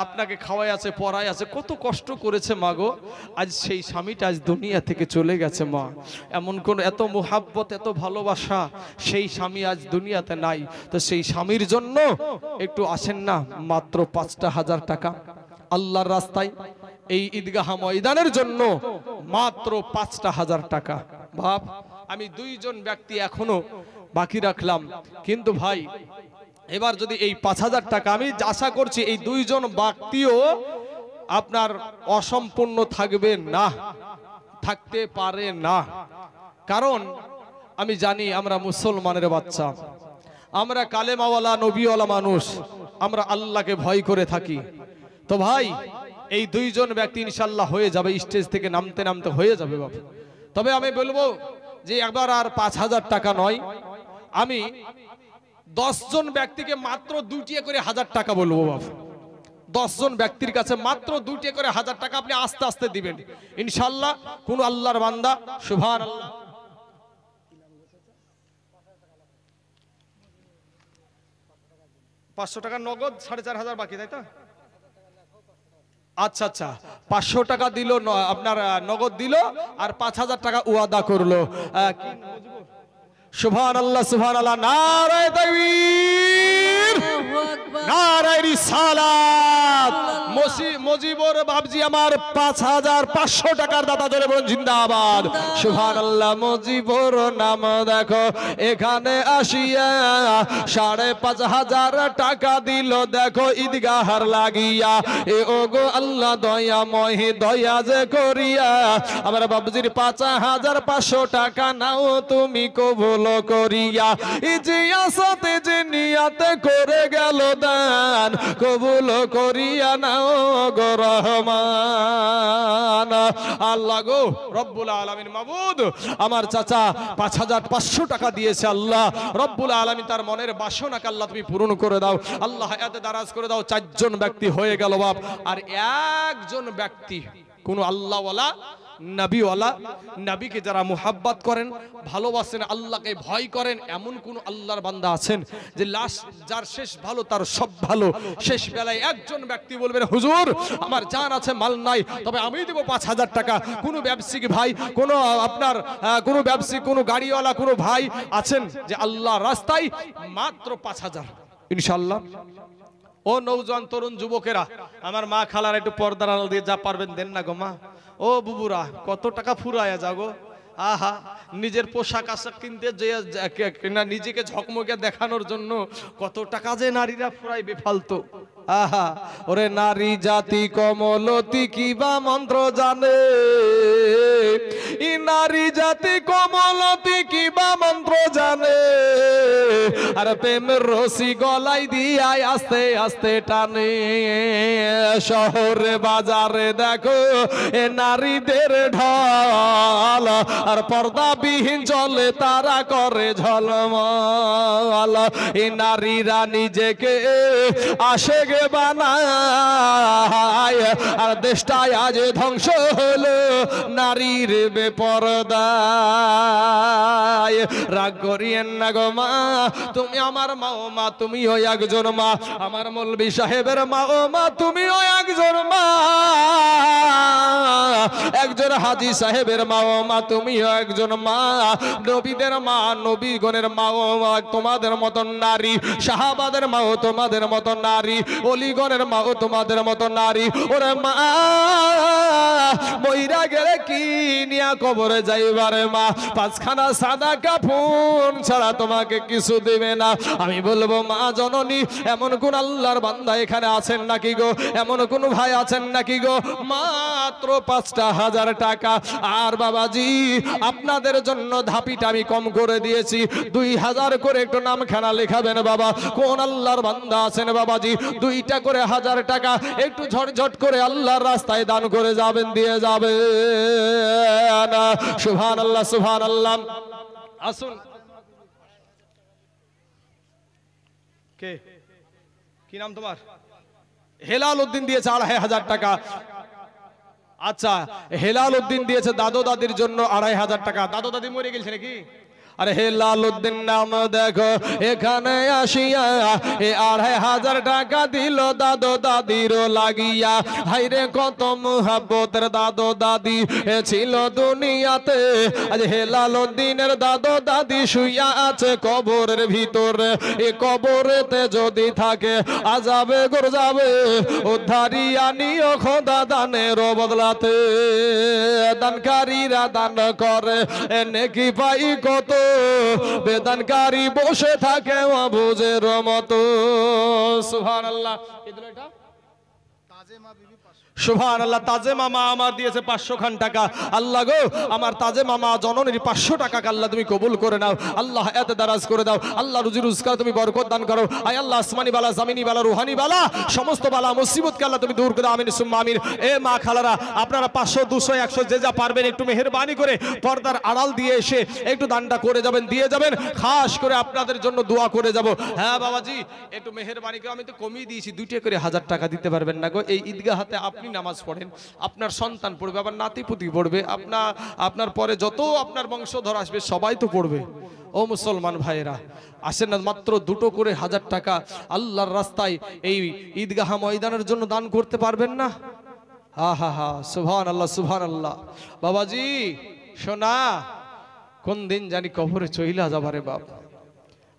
আপনাকে খাওয়াই আছে, পড়াই আছে, কত কষ্ট করেছে মা গো। আজ সেই স্বামীটা আজ দুনিয়া থেকে চলে গেছে মা। এমন কোন এত মোহাব্বত, এত ভালোবাসা সেই স্বামী আজ দুনিয়াতে নাই। তো সেই স্বামীর জন্য একটু আসেন না, মাত্র 5000 টাকা আল্লাহর রাস্তায় এই ঈদগাহ ময়দানের জন্য মাত্র 5000 টাকা। বাপ আমি 2 জন ব্যক্তি এখনো বাকি রাখলাম, কিন্তু ভাই এবার যদি এই 5000 টাকা, আমি আশা করছি এই 2 জন ব্যক্তিও আপনার অসম্পূর্ণ থাকবে না, থাকতে পারে না। কারণ আমি জানি আমরা মুসলমানের বাচ্চা, আমরা কালেমাওয়ালা নবীওয়ালা মানুষ, আমরা আল্লাহকে ভয় করে থাকি। তো ভাই এই 2 জন ব্যক্তি ইনশাআল্লাহ হয়ে যাবে, স্টেজ থেকে নামতে নামতে হয়ে যাবে বাবা। তবে আমি বলবো যে একবার আর 5000 টাকা নয়, আমি 10 জন ব্যক্তিকে মাত্র 2টি করে 1000 টাকা বলবো বাবা। 10 জন ব্যক্তির কাছে মাত্র 2টি করে 1000 টাকা আপনি আস্তে আস্তে দিবেন ইনশাআল্লাহ। কোন আল্লাহর বান্দা, সুবহানাল্লাহ, 500 টাকা নগদ, 4500 বাকি, তাই তো? আচ্ছা আচ্ছা, 500 টাকা দিল আপনার নগদ দিল, আর 5000 টাকা ওয়াদা করলো। সুবহানাল্লাহ সুবহানাল্লাহ, নারে তাকবীর। নারায়ে রিসালাত। মজিবর বাবজি আমার ৫,৫০০ টাকার দাতা, ধরে বলুন জিন্দাবাদ, সুবহানাল্লাহ। মজিবর নাম দেখো এখানে আসিয়া ৫,৫০০ টাকা দিল, দেখো ঈদগাহার লাগিয়া। এ ওগো আল্লাহ দয়াময়, দয়া যে করিয়া আমার বাবজির ৫,৫০০ টাকা নাও তুমি কবুল করিয়া। এই যে আসাতে যে নিয়াতে করে গেল দান, কবুল করিয়া নাও গো রহমান। আল্লাহ গো রব্বুল আলামিন, মাবুদ আমার চাচা ৫,৫০০ টাকা দিয়েছে, আল্লাহ রব্বুল আলামিন তার মনের বাসনাকে আল্লাহ তুমি পূরণ করে দাও, আল্লাহ এতে দারাজ করে দাও। ৪ জন ব্যক্তি হয়ে গেল বাপ, আর একজন ব্যক্তি কোন আল্লাহওয়ালা নবীওয়ালা, নবীকে যারা মুহাব্বত করেন, ভালোবাসেন, আল্লাহকে ভয় করেন, এমন কোন আল্লাহর বান্দা আছেন যে লাস্ট যার শেষ ভালো তার সব ভালো, শেষ বেলায় একজন ব্যক্তি বলবেন হুজুর আমার জান আছে মাল নাই, তবে আমি দেব ৫,০০০ টাকা। কোন ব্যবসায়িক ভাই, কোন আপনার কোন ব্যবসায়িক, কোন গাড়িওয়ালা, কোন ভাই আছেন যে আল্লাহ রাস্তায় মাত্র ৫,০০০ ইনশাআল্লাহ। ও নৌজওয়ান তরুণ যুবকেরা, আমার মা খালার একটু পর্দার আড়াল দিয়ে যা পারবেন দেন না গো মা। ও বুবুরা, কত টাকা ফুরায়া যাগো, আহা নিজের পোশাক আশাক কিনতে যে নিজেকে ঝকমকে দেখানোর জন্য কত টাকা যে নারীরা ফুরাইবে ফালতু। আহা ওরে নারী জাতি কমলতি কিবা মন্ত্র জানে, ই নারী জাতি কমলতি কিবা মন্ত্র জানে, আর প্রেমের রশি গলাই দিয়াই আস্তে আস্তে টানে। শহরে বাজারে দেখো এ নারীদের ঢল, আর পর্দাবিহীন চলে তারা করে ঝলমল। এই নারীরা নিজেকে আসে গে বানায়, আর দেশটায় আজ ধ্বংস হলো নারীর বেপরদায়। রাগ করিয়েন না গো মা, তুমি আমার মা, ও মা তুমিও একজন মা, আমার মৌলভী সাহেবের মা, ও মা তুমিও একজন মা, একজন হাজী সাহেবের মা, ও মা তুমিও একজন মা, নবীদের মা, নবীগণের মা, ও মা তোমাদের মতন নারী, সাহাবাদের মা ও তোমাদের মতন নারী, অলিগণের মা ও তোমাদের মতন নারী। ওরে মা মইরা গেলে কি নিয়া কবরে যাইবারে মা, ৫খানা সাদা কাফন ছাড়া তোমাকে কিছু দেবে না। আমি বলবো মা জননী, এমন কোন আল্লাহর বান্দা এখানে আছেন নাকি গো, এমন কোন ভাই আছেন নাকি গো, মাত্র ৫,০০০ টাকা। আর বাবাজি আপনাদের জন্য ধাপিটা আমি কম করে দিয়েছি, ২,০০০ করে একটু নামখানা লেখাবেন বাবা। কোন আল্লাহর বান্দা আছেন বাবাজি, ২টা করে ১,০০০ টাকা একটু ঝটঝট করে আল্লাহর রাস্তায় দান করে যাবেন, দিয়ে যাবেন। সুবহানাল্লাহ সুবহানাল্লাহ। আসুন, কে কি নাম তোমার? হেলাল উদ্দিন দিয়েছে ২,৫০০ টাকা। আচ্ছা, হেলাল উদ্দিন দিয়েছে দাদু দাদির জন্য ২,৫০০ টাকা। দাদু দাদি মরে গেছে নাকি? আরে হেলাল উদ্দিন নাম দেখো এখানে আসিয়া এ ২,৫০০ টাকা দিল দাদু দাদির লাগিয়া। হাইরে কত মুহাব্বতের দাদু দাদি ছিল দুনিয়াতে, আজ হেলাল উদ্দিনের দাদু দাদি শুইয়া আছে কবরের ভিতরে। এ কবরেতে যদি থাকে আজাবে গর যাবে, উদ্ধারিয়া নিও খোদা দানের বদলাতে। দানকারীরা দান করে নেকি পাই কত, বেদানকারী বসে থাকে অবুঝের মতো। সুবহানাল্লাহ। সুবহানাল্লাহ। তাজে মামা আমার দিয়েছে ৫০০ খান টাকা। আল্লাহ গো আমার তাজে মামা জননীর ৫০০ টাকা আল্লাহ তুমি কবুল করে নাও, আল্লাহ এত দারাজ করে দাও, আল্লাহ রুজি রোজগার তুমি বরকত দান করো। আয় আল্লাহ আসমানি বালা, জামিনি বালা, রুহানি বালা, সমস্ত বালা মুসিবতকে আল্লাহ তুমি দূর করে। আমিন সুম্মা আমিন। এ মা খালারা আপনারা ৫০০, ২০০, ১০০ যে যা পারবেন একটু মেহেরবানি করে পর্দার আড়াল দিয়ে এসে একটু দানটা করে যাবেন, দিয়ে যাবেন। খাস করে আপনাদের জন্য দোয়া করে যাব। হ্যাঁ বাবাজি একটু মেহেরবানি করে, আমি তো কমিয়ে দিয়েছি ২টা করে ১,০০০ টাকা দিতে পারবেন না গো? এই ঈদগাহাতে আপনি নামাজ পড়েন, আপনার সন্তান পড়বে, আবার নাতিপুতি পড়বে, আপনার পরে যত আপনার বংশধর আসবে সবাই তো পড়বে। ও মুসলমান ভাইয়েরা আসেন না, মাত্র 2টো করে ১,০০০ টাকা আল্লাহর রাস্তায় এই ঈদগাহ ময়দানের জন্য দান করতে পারবেন না? হা হা হা, সুবহানাল্লাহ সুবহানাল্লাহ। বাবাজি সোনা, কোন দিন জানি কবরে চইলা যাবারে বাপ।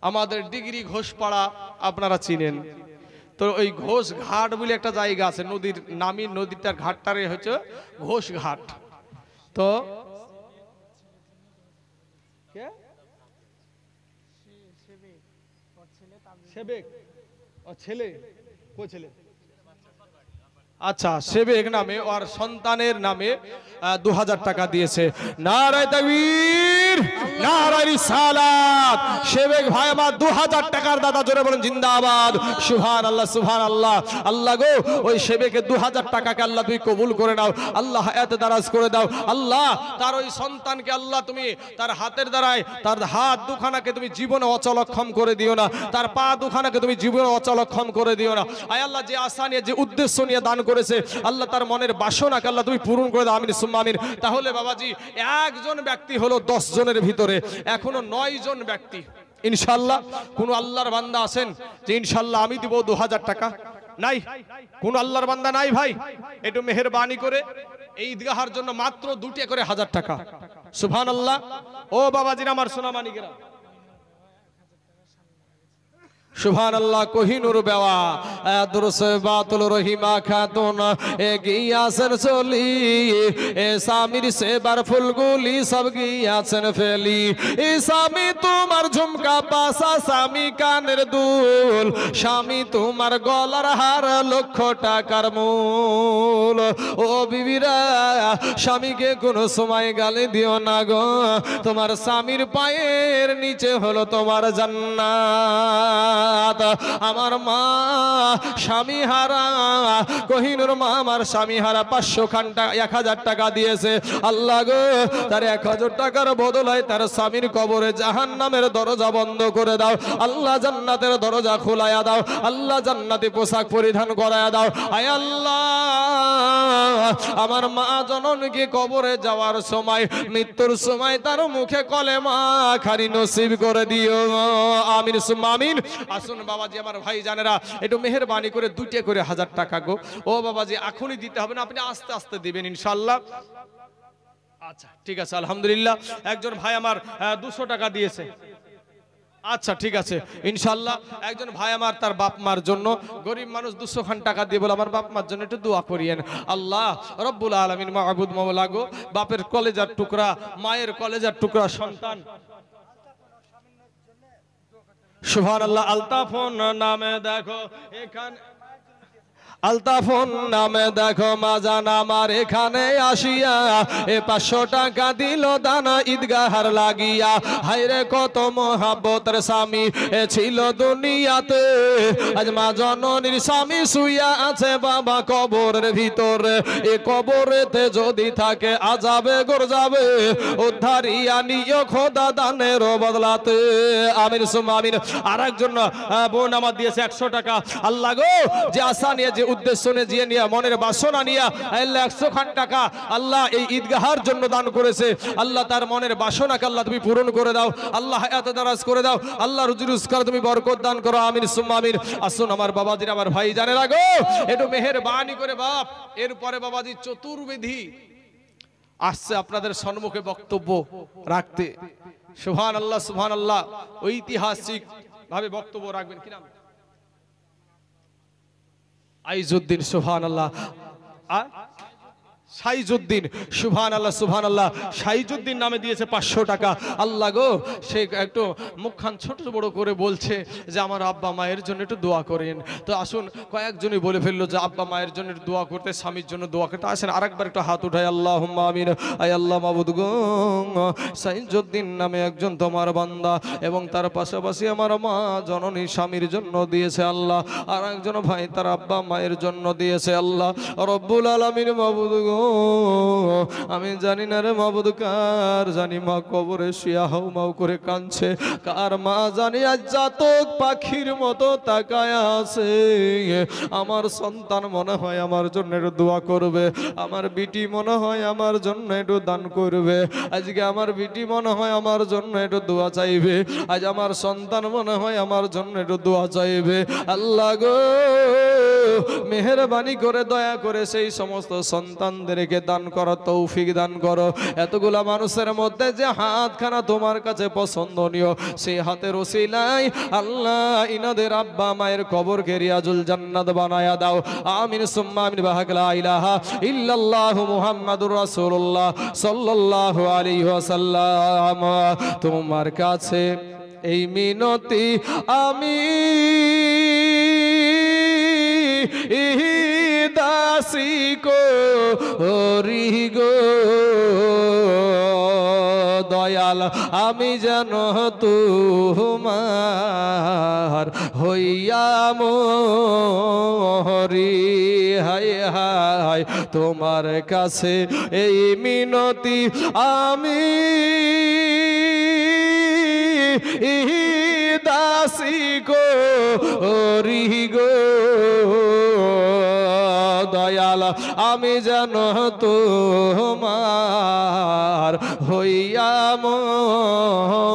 আমাদের ডিগ্রি ঘোষপাড়া আপনারা চিনেন, তো ওই ঘোষ ঘাট বলে একটা জায়গা আছে, নদীর নামি, নদীটার ঘাটটারে হচ্ছে ঘোষ ঘাট। তো ছেলে আচ্ছা সেবেক নামে ওর সন্তানের নামে 2000 টাকা দিয়েছে। নারায়ে তাকবীর, নারায়ে রিসালাত। সেবেক ভাই আমার 2000 টাকার দাদা, জোরে বলেন জিন্দাবাদ, সুবহানাল্লাহ সুবহানাল্লাহ। আল্লাহ গো ওই সেবেকে 2000 টাকাকে আল্লাহ তুমি কবুল করে নাও, আল্লাহ হায়াতে দারাজ করে দাও। আল্লাহ তার ওই সন্তানকে আল্লাহ তুমি তার হাতের দ্বারায় তার হাত দুখানাকে তুমি জীবনে অচলক্ষম করে দিও না, তার পা দুখানাকে তুমি জীবনে অচলক্ষম করে দিও না। আয় আল্লাহ যে আশা নিয়ে যে উদ্দেশ্য নিয়ে দান করেছে আল্লাহ তার মনের বাসনাকে আল্লাহ তুমি পূরণ করে দাও, আমিন সুম্মা আমিন। তাহলে বাবাজি একজন ব্যক্তি হলো 10 জনের ভিতরে, এখনো 9 জন ব্যক্তি ইনশাআল্লাহ। কোন আল্লাহর বান্দা আছেন যে ইনশাআল্লাহ আমি দিব 2000 টাকা? নাই, কোন আল্লাহর বান্দা নাই ভাই? একটু মেহেরবানি করে এই ঈদগাহার জন্য মাত্র 2টা করে 1000 টাকা। সুবহানাল্লাহ। ও বাবাজিরা আমার সোনামানিকেরা, সুবহানাল্লাহ। কোহিনুর বেওয়া দুরসে বাতুল রহিমা খাতুন এগিয়াছেন চলি, এ স্বামীর সেবার ফুলগুলি সব গিয়াছেন ফেলি। এ স্বামী তোমার ঝুমকা পাশা, স্বামী কানের দুল, স্বামী তোমার গলার হার, লক্ষ টাকার মূল। ও বিবিরা স্বামীকে কোনো সময় গালি দিও না গো, তোমার স্বামীর পায়ের নিচে হলো তোমার জান্নাত। আমার মা স্বামী হারা, কোহিনুর মা আমার স্বামী হারা 1000 টাকা দিয়েছে। আল্লাহ গো তার 1000 টাকার বদলায় তার স্বামীর কবরে জাহান্নামের দরজা বন্ধ করে দাও, আল্লাহ জান্নাতের দরজা খোলায়া দাও, আল্লাহ জান্নাতি পোশাক পরিধান করায়া দাও। আয় আল্লাহ আমার মা জননীকে কবরে যাওয়ার সময়, মৃত্যুর সময় তার মুখে কলেমা খানি নসিব করে দিও, আমিন সুম্মা আমিন। আসুন বাবাজি আমার ভাই জানেরা, একটু মেহেরবানি করে 2টা করে 1000 টাকা গো। ও বাবাজি এখনই দিতে হবে না, আপনি আস্তে আস্তে দিবেন ইনশাআল্লাহ। আচ্ছা ঠিক আছে আলহামদুলিল্লাহ। একজন ভাই আমার 200 টাকা দিয়েছে। আচ্ছা ঠিক আছে ইনশাআল্লাহ। একজন ভাই আমার তার বাপ মার জন্য, গরিব মানুষ 200 খান টাকা দিয়ে বলে আমার বাপ মার জন্য একটু দোয়া করিয়েন। আল্লাহ রব্বুল আলামিন মাহবুদ মাওলা গো, বাপের কলেজার টুকরা, মায়ের কলেজার টুকরা সন্তান, সুবহানাল্লাহ। আলতাফোন নামে দেখো এখানে, আলতাফোন নামে দেখো মাজান আমার এখানে আসিয়া, এ 500 টাকা দিল দানা ঈদগাহার লাগিয়া। হায়রে কত মহাব্বতের স্বামী এ ছিল দুনিয়াতে, আজ মা জননীর স্বামী শুইয়া আছে বাবা কবরের ভিতরে। এ কবরেতে যদি থাকে আযাবে গরযাবে, উদ্ধারিয়া নিও খোদা দানের বদলাতে, আমিন সুম্মা আমিন। আরেকজন বোন আমার দিয়েছে 100 টাকা। আল্লাহ গো যে আশা নিয়ে যে উদ্দেশ্য নিয়ে মনের বাসনা নিয়ে আল্লাহ 100 খান টাকা আল্লাহ এই ঈদগাহার জন্য দান করেছে, আল্লাহ তার মনের বাসনাকে আল্লাহ তুমি পূরণ করে দাও, আল্লাহ হায়াতে দারাজ করে দাও, আল্লাহ রুজি রোজগার তুমি বরকত দান করো, আমিন সুম্মা আমিন। আসুন আমার বাবাজির আমার ভাই জানেরা গো, একটু মেহেরবানি করে বাপ। এরপরে বাবাজি চতুর্বেদী আসছে আপনাদের সম্মুখে বক্তব্য রাখতে। সুবহানাল্লাহ সুবহানাল্লাহ। ঐতিহাসিক ভাবে বক্তব্য রাখবেন, কি নাম? আইজউদ্দিন, সুবহানাল্লাহ। সাইজউদ্দিন, সুবহানাল্লাহ সুবহানাল্লাহ। সাইজউদ্দিন নামে দিয়েছে 500 টাকা। আল্লাহ গো সে একটু মুখখান ছোট বড় করে বলছে যে আমার আব্বা মায়ের জন্য একটু দোয়া করেন। তো আসুন কয়েকজনই বলে ফেললো যে আব্বা মায়ের জন্য দোয়া করতে, স্বামীর জন্য দোয়া করতে। আসেন আরেকবার একটু হাত উঠাই, আল্লাহুম্মা আমিন। আয় আল্লাহ মাবুদ গো, সাইজউদ্দিন নামে একজন তোমার বান্দা এবং তার পাশাপাশি আমার মা জননী স্বামীর জন্য দিয়েছে আল্লাহ, আর একজন ভাই তার আব্বা মায়ের জন্য দিয়েছে আল্লাহ রব্বুল আলামিন। মাবুদ গো আমি জানি না রে মাবুদ, কার জানি মা কবরে শুয়া হাউ মাউ করে কাঁদছে, কার মা জানি আজ জাতক পাখির মতো তাকায় আছে। আমার সন্তান মনে হয় আমার জন্য একটু দোয়া করবে, আমার বিটি মনে হয় আমার জন্য একটু দান করবে, আজকে আমার বিটি মনে হয় আমার জন্য একটু দোয়া চাইবে, আজ আমার সন্তান মনে হয় আমার জন্য একটু দোয়া চাইবে। আল্লাহ গো মেহেরবানি করে দয়া করে সেই সমস্ত সন্তানদেরকে দান করো, তৌফিক দান করো। এতগুলা মানুষের মধ্যে যে হাতখানা তোমার কাছে পছন্দনীয়, সেই হাতের ওসিলায় আল্লাহ ইনাদের আব্বা মায়ের কবরকে রিয়াজুল জান্নাত বানায়া দাও। আমিন সুম্মা আমিন। বাহাক লা ইলাহা ইল্লাল্লাহু মুহাম্মাদুর রাসূলুল্লাহ সাল্লাল্লাহু আলাইহি ওয়াসাল্লাম। তোমার কাছে এই মিনতি আমি দাসী করি গো দয়াল, আমি যেন তোমার হইয়া মরি। হায় হায় তোমার কাছে এই মিনতি আমি দাসী করি গো দয়াল, আমি যেন তোমার হইয়া মরি।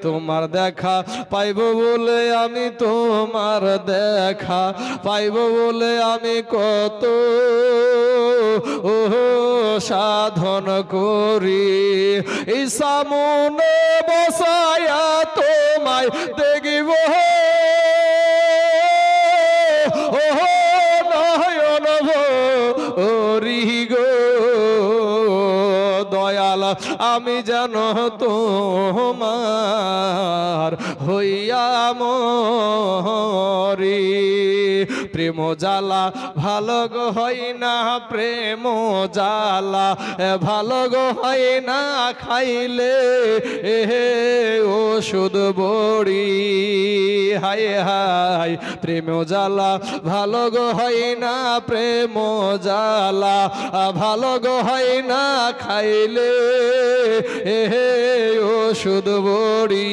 তোমার দেখা পাইব বলে আমি তোমার দেখা পাইব বলে আমি কত সাধন করি। এই সামনে বসায়া তোমায় দেখিব নয়ন ভরি গো দয়াল, আমি যেন তোমার হইয়া মরি। প্রেম জ্বালা ভালো গো হয় না, প্রেম জ্বালা ভালো গো হয় না, খাইলে ওষুধ বড়ি। হায় হায় প্রেম জ্বালা ভালো গো হয় না, প্রেম জ্বালা ভালো গো হয় না, খাইলে ওষুধ বড়ি।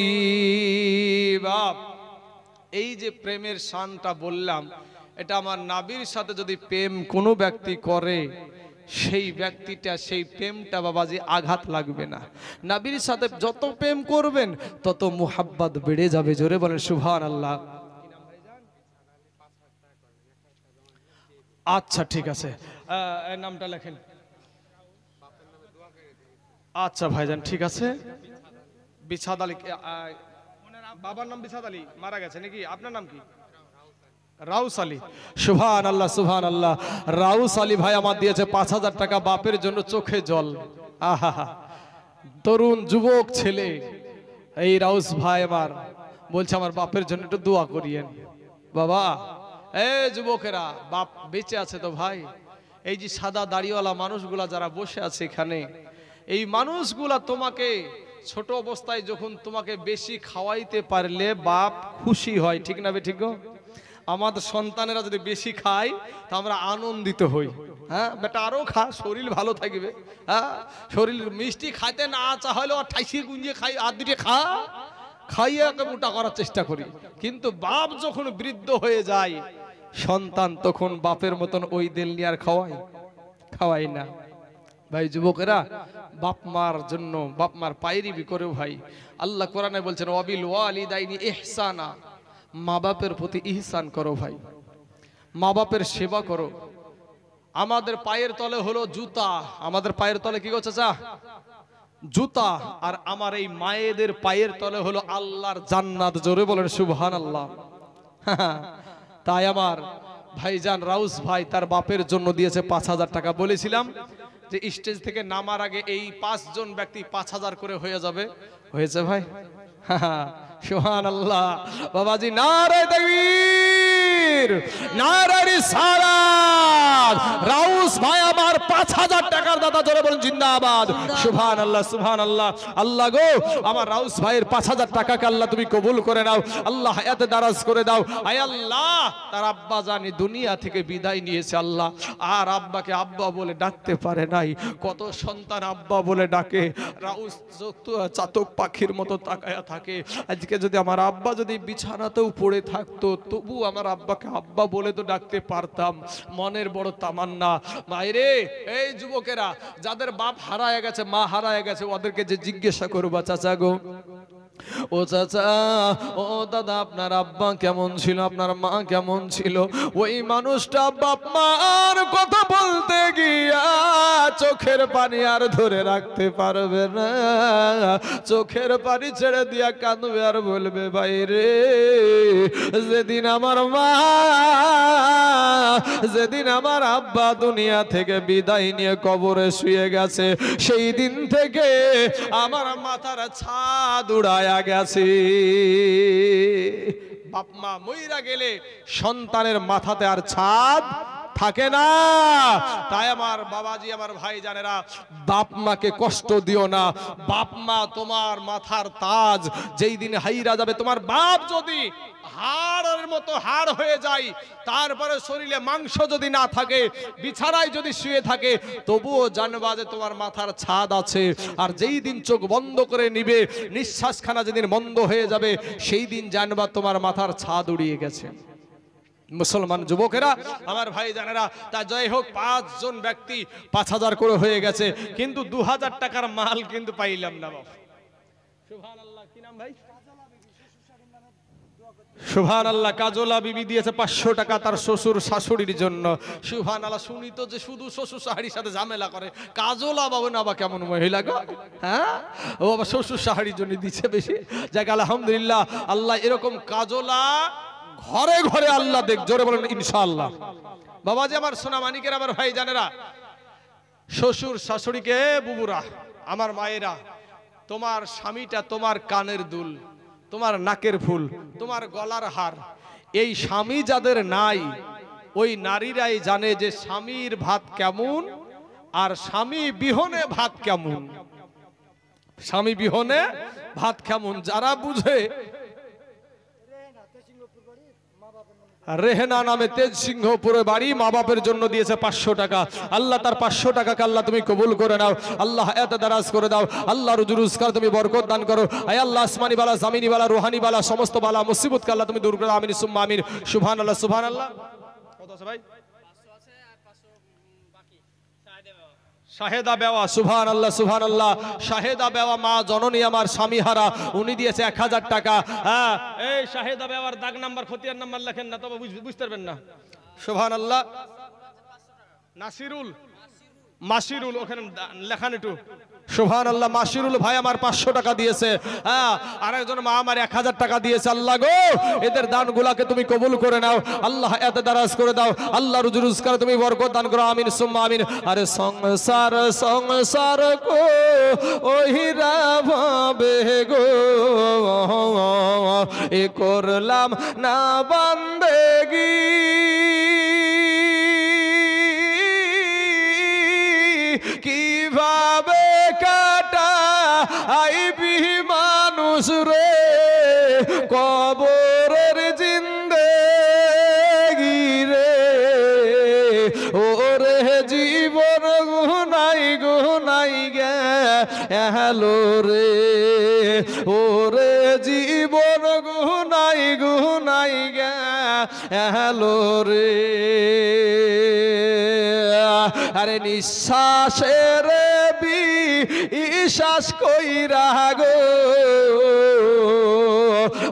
বাপ, এই যে প্রেমের শানটা বললাম, এটা আমার নাবির সাথে যদি প্রেম কোনো ব্যক্তি করে, সেই ব্যক্তিটা সেই প্রেমটা বাবাজি আঘাত লাগবে না। নাবির সাথে যত প্রেম করবেন তত মুহাব্বত বেড়ে যাবে। জোরে বলেন সুবহানাল্লাহ। আচ্ছা ঠিক আছে, নামটা লেখেন। আচ্ছা ভাইজান ঠিক আছে। বিছাদ আলী, বাবার নাম বিছাদ আলী, মারা গেছে নাকি? আপনার নাম কি? রাউস আলী। সুবহানাল্লাহ সুবহানাল্লাহ। রাউস আলী ভাই আমার দিয়েছে 5000 টাকা বাপের জন্য, চোখে জল। আহা, তরুণ যুবক ছেলে এই রাউস ভাই আমার বলছে আমার বাপের জন্য একটু দোয়া করিয়েন। বাবা, এই যুবকেরা, বাপ বেঁচে আছে তো ভাই? এই যে সাদা দাড়িওয়ালা মানুষগুলা যারা বসে আছে এখানে, এই মানুষগুলা তোমাকে ছোট অবস্থায় যখন তোমাকে বেশি খাওয়াইতে পারলে বাপ খুশি হয়, ঠিক না বে ঠিক? আমাদের সন্তানেরা যদি বেশি খায় তা আমরা আনন্দিত হই। হ্যাঁ বেটা আরো খা, শরীর ভালো থাকবে। হ্যাঁ, শরীর মিষ্টি খাইতে না চাইলেও ঠাইসি গুঞ্জে খাই, আর দুটো খা, খাইয়ে মোটা করার চেষ্টা করি। কিন্তু বাপ যখন বৃদ্ধ হয়ে যায়, সন্তান তখন বাপের মতন ওই দেল নিয়ে আর খাওয়াই না। ভাই যুবকেরা, বাপ মার জন্য বাপ মার পায়রিবি করে ভাই। আল্লাহ কোরআনে বলছেন ওয়াবিল ওয়ালিদাইনি ইহসানা, মা বাপের প্রতি ইহসান করো ভাই, মা বাপের সেবা করো। আমাদের পায়ের তলে হলো জুতা, আমাদের পায়ের তলে কি গো চাচা? জুতা। আর আমার এই মায়েদের পায়ের তলে হলো আল্লাহর জান্নাত। জোরে বলেন সুবহানাল্লাহ। তাই আমার ভাইজান রাউস ভাই তার বাপের জন্য দিয়েছে 5000 টাকা। বলেছিলাম যে স্টেজ থেকে নামার আগে এই 5 জন ব্যক্তি 5000 করে হয়ে যাবে। হয়েছে ভাই? সুবহানাল্লাহ। বাবাজি নারে তাকবীর, নারে রিসালাত। রাউস ভাই আমার 5000 টাকার দাদা। জোরে বলেন জিন্দাবাদ। সুবহানাল্লাহ সুবহানাল্লাহ। আল্লাহ গো, আমার রাউস ভাইয়ের 5000 টাকাকে আল্লাহ তুমি কবুল করে নাও। আল্লাহ হায়াতে দারাজ করে দাও। আয় আল্লাহ, তার আব্বা জানি দুনিয়া থেকে বিদায় নিয়েছে আল্লাহ, আর আব্বাকে আব্বা বলে ডাকতে পারে নাই। কত সন্তান আব্বা বলে ডাকে, রাউস চাতক পাখির মতো তাকায়া থাকে। আজকে যদি আমার আব্বা যদি বিছানাতেও পড়ে থাকতো, তবু আমার আব্বাকে আব্বা বলে তো ডাকতে পারতাম। মনের বড় তামান্না। মায়েরে, এই যুবকেরা যাদের বাপ হারায় গেছে, মা হারায় গেছে, ওদেরকে যে জিজ্ঞাসা করবা চাচা গো ও চাচা, ও দাদা, আপনার আব্বা কেমন ছিল, আপনার মা কেমন ছিল? ওই মানুষটা বাপ মার কথা বলতে গিয়া চোখের পানি আর ধরে রাখতে পারবে না, চোখের পানি ছেড়ে দিয়া কাঁদবে আর বলবে, ভাই রে, যেদিন আমার মা, যেদিন আমার আব্বা দুনিয়া থেকে বিদায় নিয়ে কবরে শুয়ে গেছে, সেই দিন থেকে আমার মাথার ছাদ উড়ায়া গেছে। বাপ মা মইরা গেলে সন্তানের মাথাতে আর ছাদ থাকে না। তাই আমার বাবাজি, আমার ভাই জানেরা, বাপ মাকে কষ্ট দিও না। বাপ মা তোমার মাথার তাজ, যেই দিন হাইরা যাবে, তোমার বাপ যদি হাড়ের মতো হাড় হয়ে যায়, তারপরে শরীরে মাংস যদি না থাকে, বিছানায় যদি শুয়ে থাকে, তবুও জানবা যে তোমার মাথার ছাদ আছে। আর যেই দিন চোখ বন্ধ করে নিবে, নিঃশ্বাসখানা যেদিন বন্ধ হয়ে যাবে, সেই দিন জানবা তোমার মাথার ছাদ উড়িয়ে গেছে। মুসলমান যুবকেরা, আমার ভাই জানেরা, তা যাই হোক, 5 জন ব্যক্তি 5000 করে হয়ে গেছে, কিন্তু 2000 টাকার মাল কিন্তু পাইলাম না। বাবা সুবহানাল্লাহ, কি নাম ভাই? সুবহানাল্লাহ। কাজলা বিবি দিয়েছে 500 টাকা তার শ্বশুর শাশুড়ির জন্য। সুবহানাল্লাহ। শুনি তো যে শুধু শ্বশুর শাশুড়ির সাথে ঝামেলা করে। কাজলা বাবু না বা কেমন মহিলা গো, হ্যাঁ? ও বাবা শ্বশুর শাশুড়ির জন্য দিচ্ছে বেশি। যাক আলহামদুলিল্লাহ, আল্লাহ এরকম কাজলা ঘরে ঘরে আল্লাহ দেখ, জোরে বলেন ইনশাআল্লাহ। বাবাজি, আমার সোনা মানিকের, আমার ভাই জানেরা, শ্বশুর শাশুড়িকে, বুবুরা, আমার মায়েরা, তোমার স্বামীটা তোমার কানের দুল, তোমার নাকের ফুল, তোমার গলার হার। এই স্বামী যাদের নাই, ওই নারীরাই জানে যে স্বামীর ভাত কেমন আর স্বামী বিহনে ভাত কেমন। স্বামী বিহনে ভাত কেমন যারা বুঝে, রেহেনা নামে তেজসিংহপুরে বাড়ি, মা বাপের জন্য দিয়েছে 500 টাকা। আল্লাহ তার 500 টাকাকে আল্লাহ তুমি কবুল করে নাও। আল্লাহ এত দারাজ করে দাও। আল্লাহ রুজি রোজগার তুমি বরকত দান করো। আয় আল্লাহ, আসমানি বালা, জামিনি বালা, রুহানি বালা, সমস্ত বালা মুসিবতকে আল্লাহ তুমি দূর করে দাও। আমিন সুম্মা আমিন। সুবহানাল্লাহ, সুবহানাল্লাহ। কত আছে ভাই? শাহেদা বেওয়া, সুবহানাল্লাহ, সুবহানাল্লাহ। শাহেদা বেওয়া মা জননী, আমার স্বামী হারা, উনি দিয়েছে 1000 টাকা। হ্যাঁ, এই শাহেদা বেওয়ার দাগ নাম্বার, খতিয়ান নাম্বার লেখেন না, তবে বুঝতে পারবেন না। সুবহানাল্লাহ। নাসিরুল, মাসিরুল, ওখানে লেখান একটু। সুবহানাল্লাহ। মাসিরুল ভাই আমার 500 টাকা দিয়েছে। হ্যাঁ, আরেকজন মা আমার 1000 টাকা দিয়েছে। আল্লাহ গো, এদের দানগুলাকে তুমি কবুল করে নাও। আল্লাহ এত দারাজ করে দাও। আল্লাহ রুজি রোজগার তুমি বরকত দান করো। আমিন সুম্মা আমিন। আরে সংসার সংসার কো ওহিরা ভাবে গো, এ করলাম না বান্দেগি, কিভাবে কাটা আইবি মানুষ রে কবরের জিন্দেগি রে, ওরে জীবন গুনাই গুনাই গেলো রে, ওরে জীবন গুনাই গুনাই গেলো রে। আরে নিঃশ্বাসের বিশ্বাস কইরা গো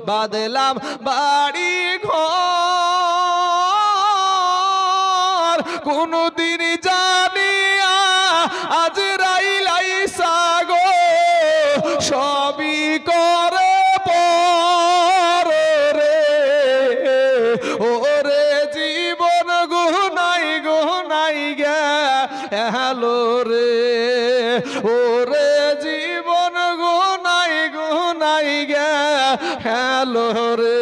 বাদলাম বাড়ি ঘর, কোনদিন জানিয়া আজরাইল আইসা গো সবই করে পরে রে, ওরে জীবন গুনাই গুনাই গেলো রে, ওরে জীবন গুনাই গুনাই গেলো রে।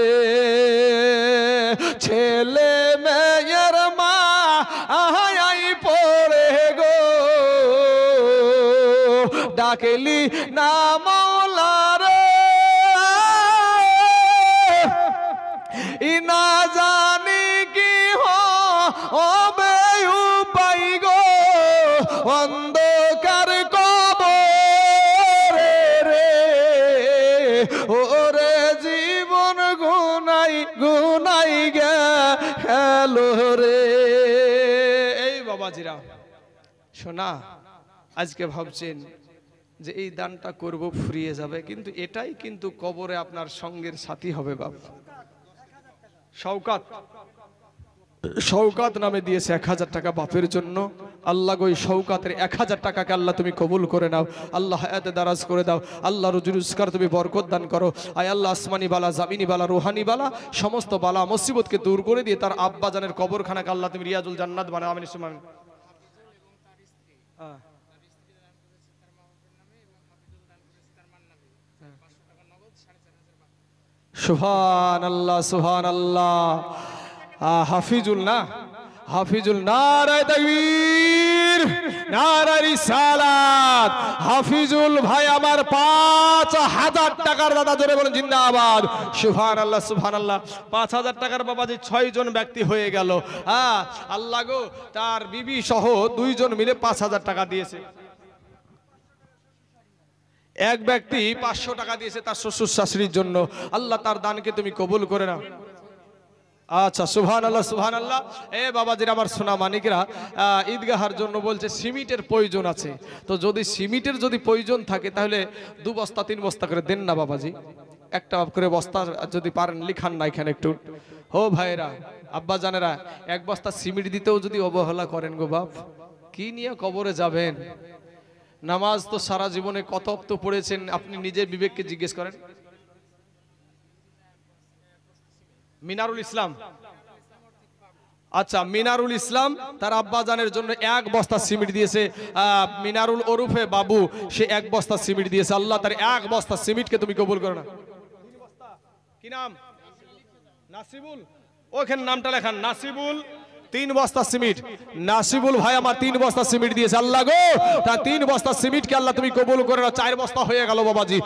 ছেলে মেয়ের মা আহাই পড়ে গো ডাকলি না মাওলা রে, ইনা জানি কি হবে উপায় গো অন্ধকার কবরে রে, ওরে জীবন গুনাই গুনাই গেলো রে। এই বাবাজিরা শোনা, আজকে ভাবছেন যে এই দানটা করব ফুরিয়ে যাবে, কিন্তু এটাই কিন্তু কবরে আপনার সঙ্গের সাথী হবে। বাপ শওকাত নামে দিয়েছে 1000 টাকা বাপের জন্য। আল্লাহ গো, শওকাতের 1000 টাকাকে আল্লাহ তুমি কবুল করে নাও। আল্লাহ হায়াতে দারাজ করে দাও। আল্লাহ রুজি রোজগার তুমি বরকত দান করো। আয় আল্লাহ, আসমানি বালা, জামিনি বালা, রুহানি বালা, সমস্ত বালা মুসিবতকে দূর করে দিয়ে তার আব্বা জানের কবরখানাকে আল্লাহ তুমি রিয়াজুল জান্নাত বানাও। আমিন সুবহান। সুবহানাল্লাহ, সুবহানাল্লাহ। হাফিজুল না, হাফিজুল, নারায়ে তাকবীর, নারায়ে রিসালাত। হাফিজুল ভাই আমার 5000 টাকার দাদা, জোরে বলেন জিন্দাবাদ। সুবহানাল্লাহ, সুবহানাল্লাহ। 5000 টাকার বাবাজি 6 জন ব্যক্তি হয়ে গেল। আল্লাহ গো, তার বিবি সহ 2 জন মিলে 5000 টাকা দিয়েছে। এক ব্যক্তি 500 টাকা দিয়েছে তার শ্বশুর শাশুড়ির জন্য। আল্লাহ তার দানকে তুমি কবুল করে নাও। আচ্ছা, সুবহানাল্লাহ, সুবহানাল্লাহ। এ বাবাজিরা আমার সোনা মানিকরা, ঈদগাহার জন্য বলছে সিমেন্টের প্রয়োজন আছে। তো যদি সিমেন্টের যদি প্রয়োজন থাকে তাহলে 2 বস্তা 3 বস্তা করে দেন না বাবাজি। একটা করে বস্তা যদি পারেন লিখান না এখানে একটু। ও ভাইরা, আব্বা জানেরা, 1 বস্তা সিমেন্ট দিতেও যদি অবহেলা করেন গো বাপ, কি নিয়ে কবরে যাবেন? নামাজ তো সারা জীবনে কত তো পড়েছেন, আপনি নিজের বিবেককে জিজ্ঞেস করেন। মিনারুল ইসলাম, আচ্ছা মিনারুল ইসলাম তার আব্বা জানের জন্য 1 বস্তা সিমেন্ট দিয়েছে। মিনারুল ওরফে বাবু, সে 1 বস্তা সিমেন্ট দিয়েছে। আল্লাহ তার 1 বস্তা সিমেন্টকে তুমি কবুল করো না। কি নাম? নাসিবুল। ওখানে নামটা লেখান, নাসিবুল। 3 বস্তা সিমেন্ট। নাসিবুল ভাই আমার 3 বস্তা সিমেন্ট দিয়েছে। আল্লাহ গো, তা 3 বস্তা সিমেন্টকে আল্লাহ তুমি কবুল করে নাও। 4 বস্তা হয়ে গেল বাবাজি।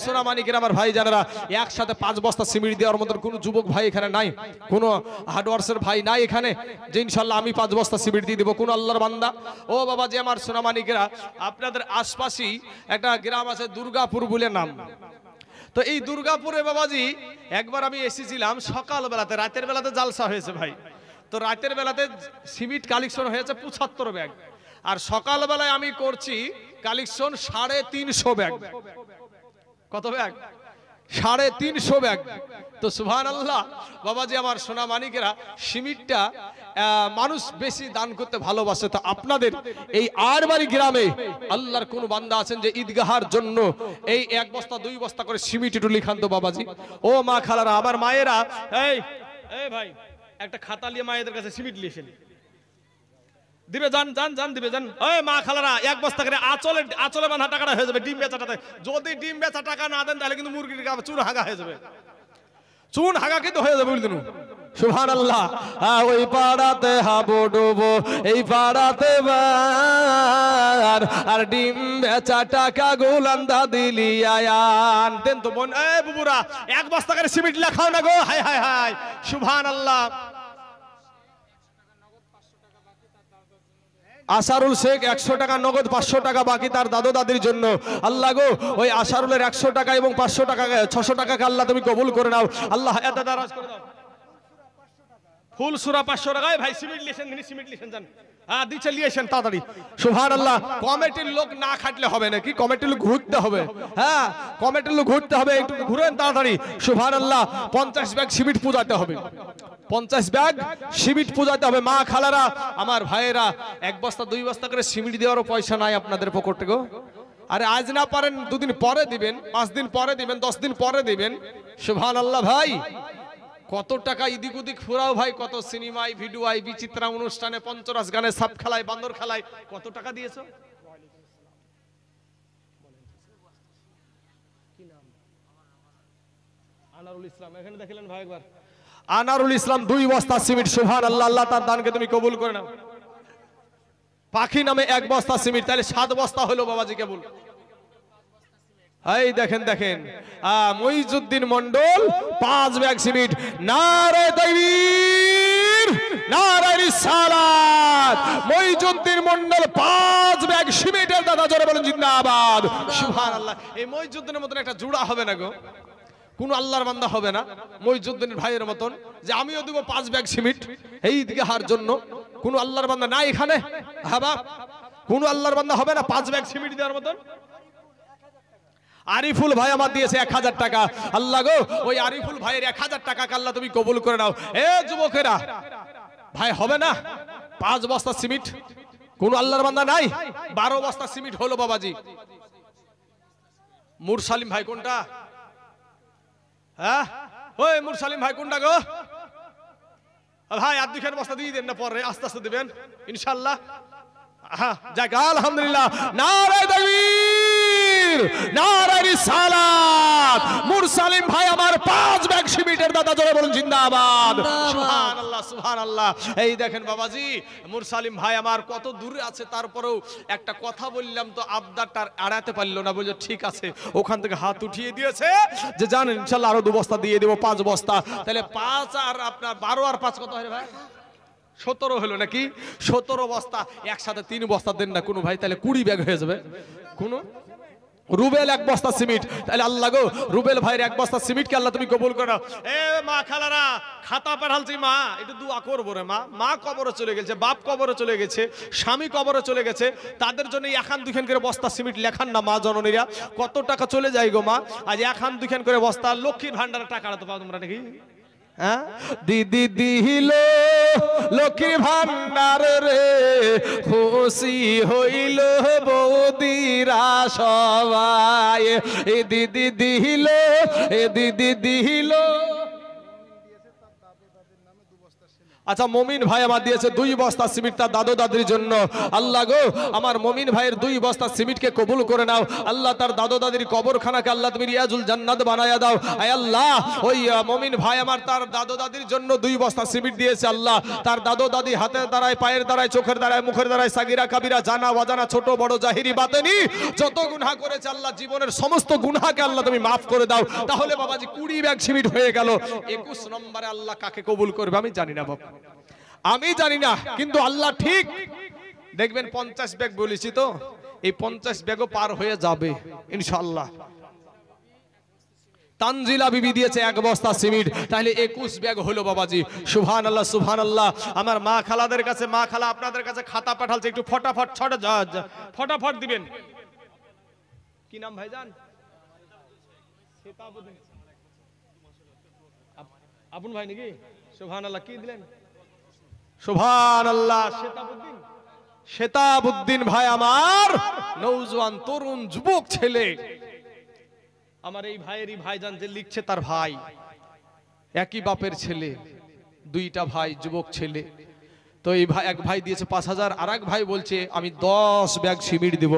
সোনা মানিকের আমার ভাই জানেরা, একসাথে 5 বস্তা সিমেন্ট দেওয়ার মতন কোনো যুবক ভাই এখানে নাই, কোনো হার্ডওয়ার্সের ভাই নাই এখানে যে ইনশাল্লাহ আমি 5 বস্তা সিমেন্ট দিয়ে দেবো। কোন আল্লাহর বান্দা? ও বাবাজি আমার সোনা মানিকেরা, আপনাদের আশপাশেই একটা গ্রাম আছে দুর্গাপুর বলে নাম। তো এই দুর্গাপুরে বাবাজি একবার আমি এসেছিলাম সকালবেলাতে, রাতের বেলাতে জালসা হয়েছে ভাই। তো রাতের বেলাতে সিমেন্ট কালেকশন হয়েছে 75 ব্যাগ, আর সকালবেলায় আমি করছি কালেকশন 350 ব্যাগ। কত ব্যাগ? 350 ব্যাগ। তো সুবহানাল্লাহ বাবাজি আমার সোনা মানিকেরা, সিমেন্টটা মানুষ বেশি দান করতে ভালোবাসে। তো আপনাদের এই আরবাড়ি গ্রামে আল্লাহর কোন বান্দা আছেন যে ঈদগাহার জন্য এই 1 বস্তা 2 বস্তা করে সিমেন্ট একটু লিখান তো বাবাজি। ও মা খালারা, আমার মায়েরা, এই ভাই একটা খাতা নিয়ে মায়েদের কাছে সিমেন্ট লিখেন দিবে, জান দিবে, জান। ওই মা খালারা, 1 বস্তা করে আঁচলে বাঁধা টাকাটা হয়ে যাবে ডিম বেচাটাতে। যদি ডিম বেচা টাকা না দেন তাহলে কিন্তু মুরগির চুন হাগা হয়ে যাবে, চুন হাগা কিন্তু হয়ে যাবে বুঝলেন। সুবহানাল্লাহ। ওই পাড়াতে হাবো ডুবো, এই পাড়াতে আর ডিম বেচা টাকা গোলান্দা দিলি আয়ান দেন তো বোন। বুবুরা, 1 বস্তা করে সিমেন্ট লেখাও না গো। হায় হায় হায়, সুবহানাল্লাহ। আশারুল শেখ 100 টাকা নগদ, 500 টাকা বাকি তার দাদু দাদির জন্য। আল্লাহ গো, ওই আশারুলের 100 টাকা এবং 500 টাকা 600 টাকাকে আল্লাহ তুমি কবুল করে নাও। আল্লাহ এত দারাজ করে দাও। ফুল সুরা 500 টাকায় ভাই সিমেন্ট লিখেন, সিমেন্ট লিখেন যান। দিচ্ছে লিয়েছেন তাড়াতাড়ি। সুবহানাল্লাহ। কমিটির লোক না খাটলে হবে নাকি? কমিটির লোক ঘুরতে হবে। কমিটির লোক ঘুরতে হবে, একটু ঘুরেন তাড়াতাড়ি। সুবহানাল্লাহ। 50 ব্যাগ সিমেন্ট পূজাতে হবে, 50 ব্যাগ সিমেন্ট পূজাতে হবে। মা খালারা, আমার ভাইয়েরা, 1 বস্তা 2 বস্তা করে সিমেন্ট দেওয়ারও পয়সা নাই আপনাদের পকেটে গো। আরে আজ না পারেন 2 দিন পরে দিবেন, 5 দিন পরে দিবেন, 10 দিন পরে দিবেন। সুবহানাল্লাহ ভাই, কত টাকা ইদিক উদিক ফুরাও ভাই, কত সিনেমায় ভিডিও আই, বিচিত্রা অনুষ্ঠানে, পঞ্চরস গানে, সাপ খেলায়, বান্দর খেলায় কত টাকা দিয়েছো? কি নাম? আনারুল ইসলাম। এখানে দেখলেন ভাই একবার, আনারুল ইসলাম 2 বস্তা সিমেন্ট। সুবহানাল্লাহ। আল্লাহ তার দানকে তুমি কবুল করে নাও। পাখি নামে 1 বস্তা সিমেন্ট, তাহলে 7 বস্তা হলো বাবাজি কেবল। এই দেখেন দেখেন, মইজুদ্দিন মন্ডল 5 ব্যাগ সিমেন্ট। নারায়ে তাকবীর, নারায়ে রিসালাত। মইজুদ্দিন মন্ডল 5 ব্যাগ সিমেন্টের দাদা, জোরে বলেন জিন্দাবাদ। সুবহানাল্লাহ। এই মইজুদ্দিনের মতন একটা জুড়া হবে না গো, কোন আল্লাহর বান্দা হবে না মইজুদ্দিনের ভাইয়ের মতন যে আমিও দেব 5 ব্যাগ সিমেন্ট এই ঈদগাহার জন্য। কোন আল্লাহর বান্দা নাই এখানে? হ্যাঁ বাপ, কোন আল্লাহর বান্দা হবে না 5 ব্যাগ সিমেন্ট দেওয়ার মতন? আরিফুল ভাই আমার দিয়েছে 1000 টাকা। আল্লাহ গো, ওই আরিফুল ভাইয়ের 1000 টাকাকে আল্লাহ তুমি কবুল করে নাও। এ যুবকেরা, ভাই হবে না 5 বস্তা সিমেন্ট? কোন আল্লাহর বান্দা নাই? 12 বস্তা সিমেন্ট হলো বাবাজি। মুরসালিম ভাই কোনটা? হ্যাঁ, ওই মুরসালিম ভাই কোনটা গো? ভাই আর 2 বস্তা দিয়ে দেন না, পরে আস্তে আস্তে দিবেন ইনশাআল্লাহ। হ্যাঁ, যাক আলহামদুলিল্লাহ। নারে তাকবীর, নারে রিসালাত। মুরসালিম ভাই আমার 5 ব্যাগ সিমেন্টের দাদা, জোরে বলুন জিন্দাবাদ। সুবহানাল্লাহ, সুবহানাল্লাহ। এই দেখেন বাবাজি, মুরসালিম ভাই আমার কত দূরে আছে, তারপরেও একটা কথা বললাম তো আবদারটা এড়াতে পারলো না, বললো ঠিক আছে। ওখান থেকে হাত উঠিয়ে দিয়েছে যে জানেন ইনশাআল্লাহ আরো 2 বস্তা দিয়ে দেব, 5 বস্তা। তাহলে 5 আর আপনার 12 আর 5 কত হয় ভাই? 17 হলো নাকি? 17 বস্তা। একসাথে 3 বস্তা দেন না কোনো ভাই, তাহলে 20 ব্যাগ হয়ে যাবে। কোন রুবেল 1 বস্তা সিমেন্ট, তাহলে আল্লাহ গো, রুবেল ভাইয়ের 1 বস্তা সিমেন্টকে আল্লাহ তুমি কবুল করো। এ মা খালারা, খাতা পাঠালছি মা, একটু দোয়া করবো রে মা। মা কবরে চলে গেছে, বাপ কবরে চলে গেছে, স্বামী কবরে চলে গেছে, তাদের জন্য 1-2 করে বস্তা সিমেন্ট লেখান না মা জননীরা। কত টাকা চলে যায় গো মা। আজ 1-2 করে বস্তা লক্ষ্মীর ভান্ডারের টাকাটা তো পাও তোমরা নাকি? দিদি দিল লক্ষ্মী ভান্ডার রে, খুশি হইল বৌদিরা সবাই। এ দিদি দিল, এ দিদি দিল। আচ্ছা, মমিন ভাই আমার দিয়েছে 2 বস্তা সিমেন্ট তার দাদু দাদির জন্য। আল্লাহ গো, আমার মমিন ভাইয়ের 2 বস্তা সিমেন্টকে কবুল করে নাও। আল্লাহ তার দাদু দাদির কবরখানাকে আল্লাহ তুমি রিয়াজুল জান্নাত বানায়া দাও। আয় আল্লাহ, ওই মমিন ভাই আমার তার দাদু দাদির জন্য 2 বস্তা সিমেন্ট দিয়েছে। আল্লাহ তার দাদু দাদি হাতের দ্বারায়, পায়ের দ্বারায়, চোখের দ্বারায়, মুখের দ্বারায়, সাগিরা কাবিরা, জানা অজানা, ছোট বড়, জাহিরি বাতেনি যত গুনাহ করেছে আল্লাহ, জীবনের সমস্ত গুনাহকে আল্লাহ তুমি মাফ করে দাও। তাহলে বাবাজি 20 ব্যাগ সিমেন্ট হয়ে গেল। 21 নম্বরে আল্লাহ কাকে কবুল করবে আমি জানি না বাবা, আমি জানি না, কিন্তু আল্লাহ ঠিক দেখবেন। 50 ব্যাগ বলেছি তো, এই 50 ব্যাগও পার হয়ে যাবে ইনশাআল্লাহ। তানজিলা বিবি দিয়েছে 1 বস্তা সিমেন্ট, তাহলে 21 ব্যাগ হলো বাবাজি। সুবহানাল্লাহ, সুবহানাল্লাহ। আমার মা খালাদের কাছে, মা খালা আপনাদের কাছে খাতা পাঠালছে, একটু ফটাফট ফটাফট দিবেন। কি নাম ভাইজান? আপন ভাই নাকি? সুবহানাল্লাহ। কি দিলেন? সুবহানাল্লাহ। শেতাবউদ্দিন ভাই আমার নওজোয়ান তরুণ যুবক ছেলে। আমার এই ভাইয়েরই ভাইজান যে লিখছে তার ভাই, একই বাপের ছেলে, 2টা ভাই যুবক ছেলে। তো এই ভাই, এক ভাই দিয়েছে 5000, আর এক ভাই বলছে আমি 10 ব্যাগ সিমেন্ট দেব।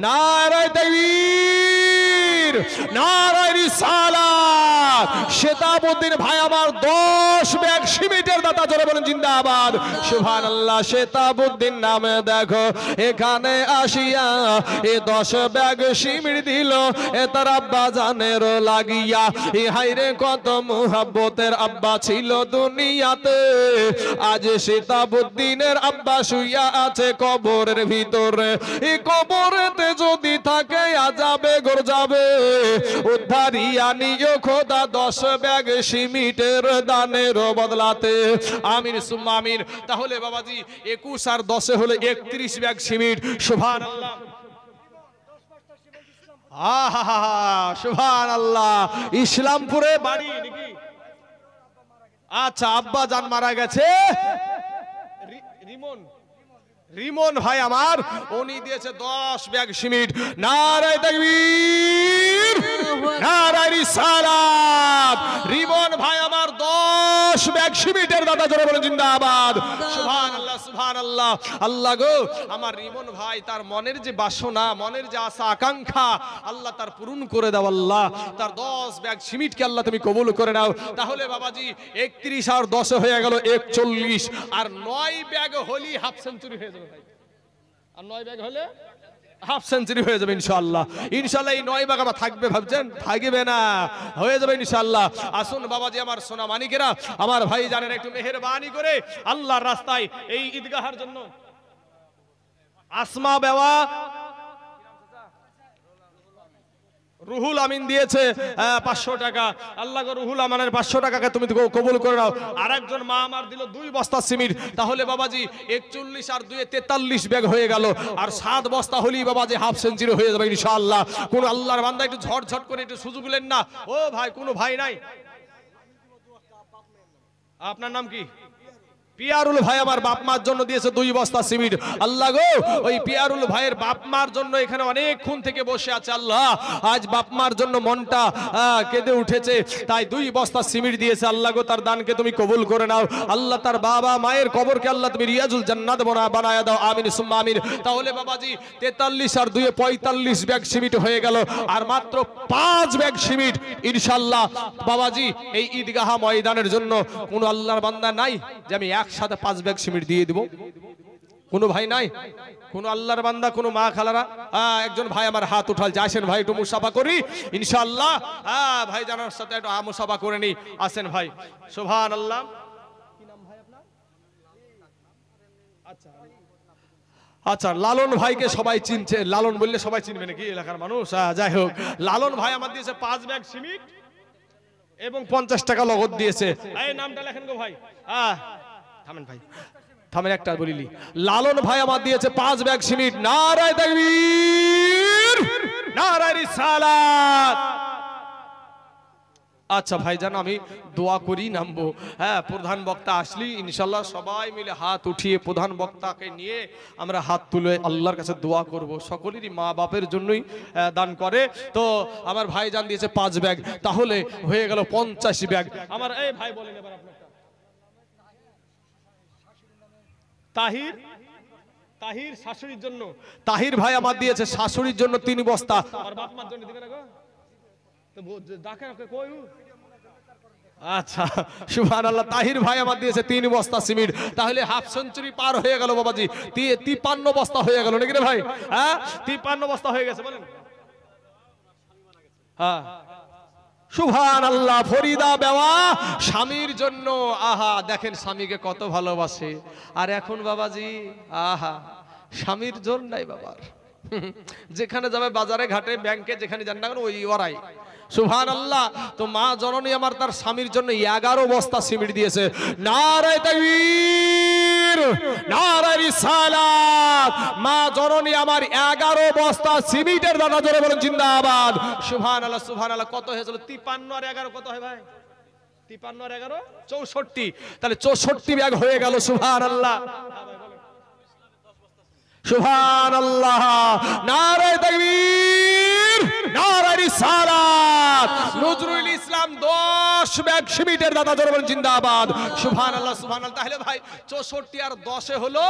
নারে তাকবীর, নারে রিসালাত। শেতাবউদ্দিন ভাই আমার 10 ব্যাগ সিমেন্টের দাতা, জোরে বলেন জিন্দাবাদ। সুবহানাল্লাহ। শেতাবউদ্দিন নামে দেখো এখানে আসিয়া এ 10 ব্যাগ সিমেন্ট দিল, এ তার আব্বা জানের লাগিয়া। এ হায়রে কত মুহাব্বতের আব্বা ছিল দুনিয়াতে, আজ শেতাবউদ্দিনের আব্বা শুইয়া আছে কবরের ভিতরে। এই কবরেতে যদি থাকে আযাবে গরযাবে, উদ্ধারিয়া নিও খোদা 10 ব্যাগ সিমেন্টের দানের বদলাতে। আমিন সুম্মা আমিন। তাহলে বাবাজি 21 আর 10 হলো 31 ব্যাগ সিমেন্ট। সুবহানাল্লাহ, আহা সুবহানাল্লাহ। ইসলামপুরে বাড়ি নাকি? আচ্ছা, আব্বা জান মারা গেছে। রিমন ভাই আমার, উনি দিয়েছে 10 ব্যাগ সিমেন্ট। নারে তাকবীর, নারে রিসালাত। রিমন ভাই আমার 10 ব্যাগ সিমেন্টের দাদা, জোরে বলেন জিন্দাবাদ। সুবহানাল্লাহ, সুবহানাল্লাহ। আল্লাহ গো, আমার রিমন ভাই তার মনের যে বাসনা, মনের যে আশা আকাঙ্ক্ষা, আল্লাহ তার পূরণ করে দাও। আল্লাহ তার 10 ব্যাগ সিমেন্টকে আল্লাহ তুমি কবুল করে নাও। তাহলে বাবাজি 31 আর 10 হয়ে গেল 41, আর 9 ব্যাগ হলি হাফ সেঞ্চুরি হয়ে যাবে ভাই। আর 9 ব্যাগ হলে হাফ সেঞ্চুরি হয়ে যাবে ইনশাআল্লাহ। ইনশাআল্লাহ এই 9 ব্যাগ আমার থাকবে ভাবছেন? থাকবে না, হয়ে যাবে ইনশাআল্লাহ। আসুন বাবাজি আমার সোনা মানিকেরা, আমার ভাই জানেন, একটু মেহেরবানি করে আল্লাহর রাস্তায় এই ঈদগাহের জন্য আসমা বেওয়া রুহুল আমিন দিয়েছে 500 টাকা। আল্লাহ গো রুহুল আমানের 500 টাকাকে তুমি কবুল করে নাও। আর একজন মা আমার দিল 2 বস্তা সিমেন্ট। তাহলে বাবাজি 41 আর 2 43 ব্যাগ হয়ে গেল। আর 7 বস্তা হলেই বাবাজি হাফ সেঞ্চুরি হয়ে যাবে ইনশাআল্লাহ। কোন আল্লাহর বান্দা একটু ঝটঝট করে একটু সুযোগ নেন না। ও ভাই, কোনো ভাই নাই? আপনার নাম কি? পিয়ারুল ভাই আমার বাপ মার জন্য দিয়েছে 2 বস্তা সিমেন্ট। আল্লাহ গো, ওই পিয়ারুল ভাইয়ের বাপ মার জন্য এখানে অনেকক্ষণ থেকে বসে আছে। আল্লাহ, আজ বাপ মার জন্য মনটা কেঁদে উঠেছে, তাই 2 বস্তা সিমেন্ট দিয়েছে। আল্লাহ গো, তার দানকে তুমি কবুল করে নাও। আল্লাহ, তার বাবা মায়ের কবরকে আল্লাহ তুমি রিয়াজুল জান্নাত বানায়া দাও। আমিন সুম্মা আমিন। তাহলে বাবাজি 43 আর 2 45 ব্যাগ সিমেন্ট হয়ে গেল। আর মাত্র 5 ব্যাগ সিমেন্ট ইনশাআল্লাহ বাবাজি এই ঈদগাহ ময়দানের জন্য। কোন আল্লাহর বান্দা নাই যে আমি একসাথে 5 ব্যাগ সিমেন্ট দিয়ে দিব? কোন ভাই নাই? কোন আল্লাহর বান্দা, কোন মা খালারা? একজন ভাই আমার হাত উঠাল, যাইছেন ভাই একটু মুসাফা করি ইনশাআল্লাহ। ভাই জানার সাথে একটু মুসাফা করে নি, আসেন ভাই। সুবহানাল্লাহ। কি নাম ভাই আপনার? আচ্ছা, লালন ভাইকে সবাই চিনছে। লালন বললে সবাই চিনবে নাকি এলাকার মানুষ? যাই হোক, লালন ভাই আমার দিয়েছে 5 ব্যাগ সিমেন্ট এবং 50 টাকা নগদ দিয়েছে। এই নামটা লেখেন গো ভাই। থামেন ভাই, থামেন, একটা বলিলি। লালন ভাই আমার দিয়েছে 5 ব্যাগ সিমেন্ট। নারায়ে তাকবীর, নারায়ে রিসালাত। আচ্ছা ভাইজান, আমি দোয়া করি নামবো। প্রধান বক্তা আসলি ইনশাআল্লাহ সবাই মিলে হাত উঠিয়ে প্রধান বক্তাকে নিয়ে আমরা হাত তুলে আল্লাহর কাছে দোয়া করব। সকলেরই মা বাপের জন্যই দান করে। তো আমার ভাইজান দিয়েছে 5 ব্যাগ, তাহলে হয়ে গেল 50 ব্যাগ। আমার এই ভাই বলেন এবার আপনারটা। তাহির, তাহির শাশুড়ির জন্য। তাহির ভাই আমার দিয়েছে শাশুড়ির জন্য 3 বস্তা। আর বাপ মার জন্য দিবে না গো? তো ডাকেন কই? আচ্ছা, সুবহানাল্লাহ। তাহির ভাই আমার দিয়েছে 3 বস্তা সিমেন্ট। তাহলে হাফ সেঞ্চুরি পার হয়ে গেল বাবাজি। 53 বস্তা হয়ে গেল নাকি রে ভাই? 53 বস্তা হয়ে গেছে বলেন। সুবহানাল্লাহ। ফরিদা বেওয়া স্বামীর জন্য। আহা, দেখেন স্বামীকে কত ভালোবাসে। আর এখন বাবাজি আহা, স্বামীর জোর নাই বাবার। যেখানে যাবে বাজারে ঘাটে ব্যাংকে যেখানে যান না কেন ওই ওরাই। সুবহানাল্লাহ। তো মা জননী আমার তার স্বামীর জন্য 11 বস্তা সিমেন্ট দিয়েছে। নারায়ে তাকবীর, নারায়ে রিসালাত। মা জননী আমার 11 বস্তা সিমেন্টের দানা জোরে বলেন জিন্দাবাদ। সুবহানাল্লাহ, সুবহানাল্লাহ। কত হয়েছিল? 53 আর 11 কত হয় ভাই? 53 আর 11 64। তাহলে 64 ব্যাগ হয়ে গেল। সুবহানাল্লাহ, সুবহানাল্লাহ। নারায়ে তাকবীর, নারায়ে রিসালাত। নজরুল ইসলাম 10 ব্যাগ সিমেন্টের দাদা জোরে বলেন জিন্দাবাদ। সুবহানাল্লাহ, সুবহানাল্লাহ। তাহলে ভাই 64 আর 10 হলো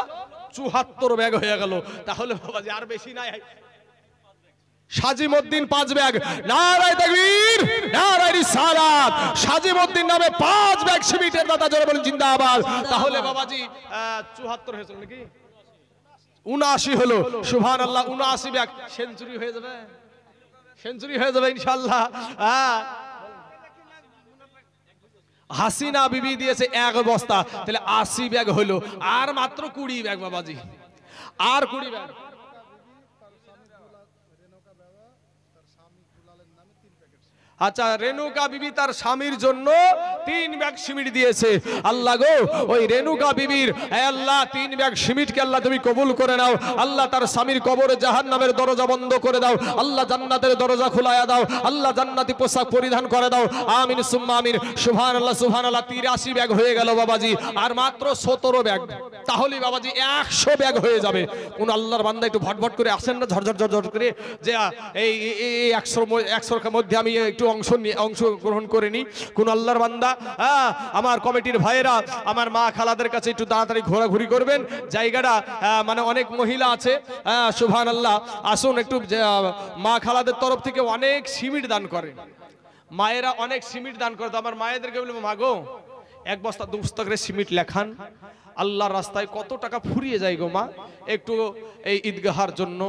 74 ব্যাগ হয়ে গেল। তাহলে বাবাজি আর বেশি নাই। সাজিমউদ্দিন 5 ব্যাগ। নারায়ে তাকবীর, নারায়ে রিসালাত। সাজিমউদ্দিন নামে 5 ব্যাগ সিমেন্টের দাদা জোরে বলেন জিন্দাবাদ। তাহলে বাবাজি 74 হয়েছিল নাকি? 79 হলো। সুবহানাল্লাহ। 79 ব্যাগ সেঞ্চুরি হয়ে যাবে, সেঞ্চুরি হয়ে যাবে ইনশাআল্লাহ। হাসিনা বিবি দিয়েছে 1 বস্তা, তাহলে 80 ব্যাগ হলো। আর মাত্র 20 ব্যাগ বাবাজি, আর 20 ব্যাগ। আচ্ছা, রেণুকা বিবি তার স্বামীর জন্য 3 ব্যাগ সিমেন্ট দিয়েছে। আল্লাহ গো, ওই রেণুকা বিবির আল্লাহ 3 ব্যাগ সিমেন্টকে আল্লাহ তুমি কবুল করে নাও। আল্লাহ তার স্বামীর কবরে জাহান্নামের দরজা বন্ধ করে দাও। আল্লাহ জান্নাতের দরজা খোলায়া দাও। আল্লাহ জান্নাতি পোশাক পরিধান করে দাও। আমিন সুম্মা আমিন। সুবহানাল্লাহ, সুবহানাল্লাহ। 83 ব্যাগ হয়ে গেল বাবাজি। আর মাত্র 17 ব্যাগ। তাহলে বাবাজি 100 ব্যাগ হয়ে যাবে। কোন আল্লাহর বান্দা একটু ভটভট করে আসেন না, ঝরঝর ঝরঝর করে, যে এই 100 মধ্যে আমি একটু অংশগ্রহণ করে নি। কোন আল্লাহর বান্দা আমার কমিটির ভাইয়েরা আমার মা খালাদের কাছে একটু তাড়াতাড়ি ঘোরাঘুরি করবেন। জায়গাটা মানে অনেক মহিলা আছে। সুবহানাল্লাহ। আসুন একটু, মা খালাদের তরফ থেকে অনেক সিমেন্ট দান করে, মায়েরা অনেক সিমেন্ট দান করে। তো আমার মায়েদেরকে বলবো, মা গো 1 বস্তা 2 বস্তা করে সিমেন্ট লেখান। আল্লাহর রাস্তায় কত টাকা ফুরিয়ে যায় গো মা। একটু এই ঈদগাহার জন্য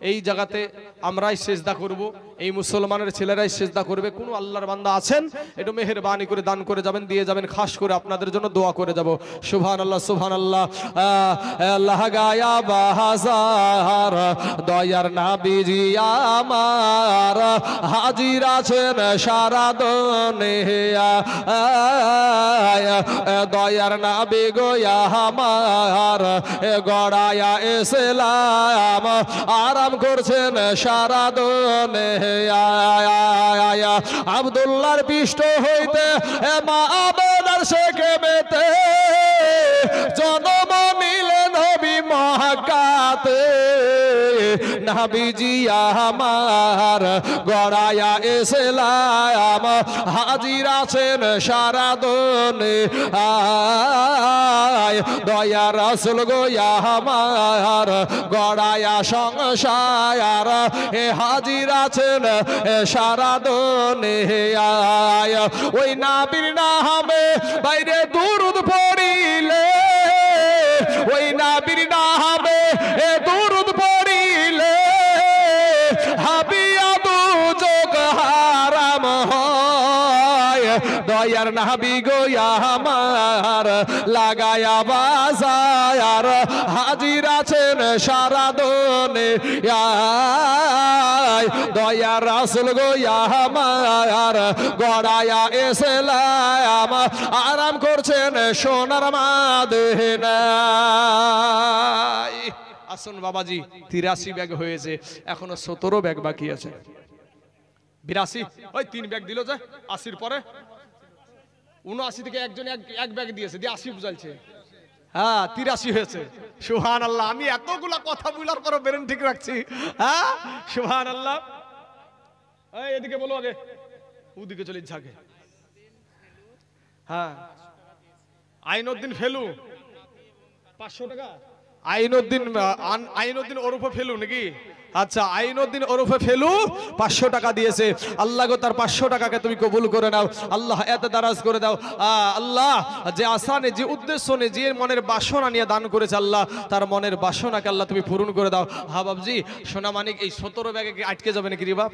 এই জায়গাতে আমরাই সেজদা করব, এই মুসলমানের ছেলেরাই সেজদা করবে। কোনো আল্লাহর বান্দা আছেন একটু মেহেরবানি করে দান করে যাবেন, দিয়ে যাবেন, খাস করে আপনাদের জন্য দোয়া করে যাব। সুবহানাল্লাহ সুবহানাল্লাহ। আল্লাহ গায়া বাহাজার দয়ার নবীজি আমার হাজির আছেন সারা দুনিয়া, দয়ার নবী গোয়া আমার গড়ায়া ইসলাম আরাম করছেন সারা দুনিয়া। আব্দুল্লাহর পৃষ্ঠ হইতে মা আমেনার সেকেমেতে জন্ম নিলেন নবী মক্কাতে, নবীজি আমার গড়ায়া ইসলাম হাজির আছেন সারা দুনিয়ায়, দয়া রাসূল গো আমার গড়ায়া সংসার এ হাজির আছেন সারা দুনিয়ায়। ওই নবীর নামে বাইরে দুরূদ পড়িলে, ওই নবীর নামে দুরূদ পড়িলে হাবিয়া দুজক হারাম হয়, দয়ার নবী গো আমার লাগায়া বাজার হাজির আছেন সারা দুনিয়ায়, দয়ার রাসূল গো আমার গড়ায়া ইসলাম আরাম করছেন সোনার মদিনায়। আসুন বাবাজি, 83 ব্যাগ হয়েছে, এখনো 17 ব্যাগ বাকি আছে। 82 ওই 3 ব্যাগ দিল যে 80 পরে 79 থেকে একজন এক ব্যাগ দিয়েছে, দিয়ে 80 বুঝাইছে। হ্যাঁ 83 হয়েছে। সুবহানাল্লাহ। আমি এতগুলা কথা বলার পর ব্রেন ঠিক রাখছি। হ্যাঁ সুবহানাল্লাহ। এই এদিকে বলো, আগে ওদিকে চলে যাকে। হ্যাঁ আইনউদ্দিন ফেলু 500 টাকা। আইনউদ্দিন ওরফে ফেলু নাকি? আচ্ছা, আইনউদ্দিন ওরফে ফেলু 500 টাকা দিয়েছে। আল্লাহ গো তার 500 টাকাকে তুমি কবুল করে নাও, আল্লাহ এত দারাজ করে দাও। আল্লাহ যে আসানে, যে উদ্দেশ্য নিয়ে, যে মনের বাসনা নিয়ে দান করেছে, আল্লাহ তার মনের বাসনাকে আল্লাহ তুমি পূরণ করে দাও। হ্যাঁ বাবজি, সোনা মানিক এই 17 ব্যাগে কি আটকে যাবে নাকি রে বাপ?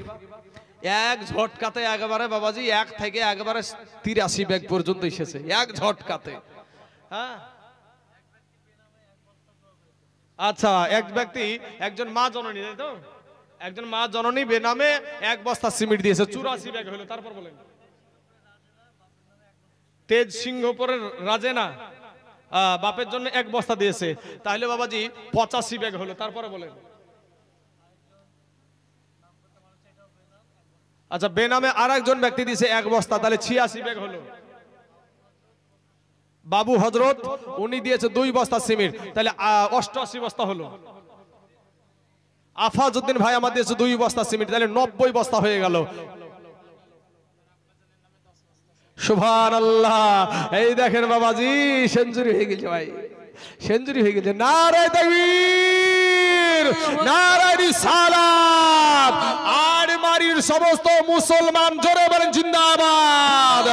এক ঝটকাতে একেবারে বাবাজি 1 থেকে একেবারে 83 ব্যাগ পর্যন্ত এসেছে, এক ঝটকাতে। হ্যাঁ আচ্ছা, এক ব্যক্তি, একজন মা জননী, তাই তো, একজন মা জননী বেনামে 1 বস্তা সিমেন্ট দিয়েছে, 84 ব্যাগ হলো। তারপর বলেন, তেজ সিংহপুরের রাজেনা বাপের জন্য 1 বস্তা দিয়েছে, তাহলে বাবাজি 85 ব্যাগ হলো। তারপরে বলেন, আচ্ছা বেনামে আর একজন ব্যক্তি দিয়েছে 1 বস্তা, তাহলে 86 ব্যাগ হলো। বাবু হযরত উনি দিয়েছে 2 বস্তা সিমেন্ট, তাহলে 88 বস্তা হলো। আফাজউদ্দিন ভাই আমাদের দিয়েছে 2 বস্তা সিমেন্ট, তাহলে 90 বস্তা হয়ে গেল। সুবহানাল্লাহ। এই দেখেন বাবাজি, সেঞ্চুরি হয়ে গেছে ভাই, সেঞ্চুরি হয়ে গেছে। নারায়ে তাকবীর, নারায়ে রিসালাত। আর মারির সমস্ত মুসলমান জোরে বলেন জিন্দাবাদ।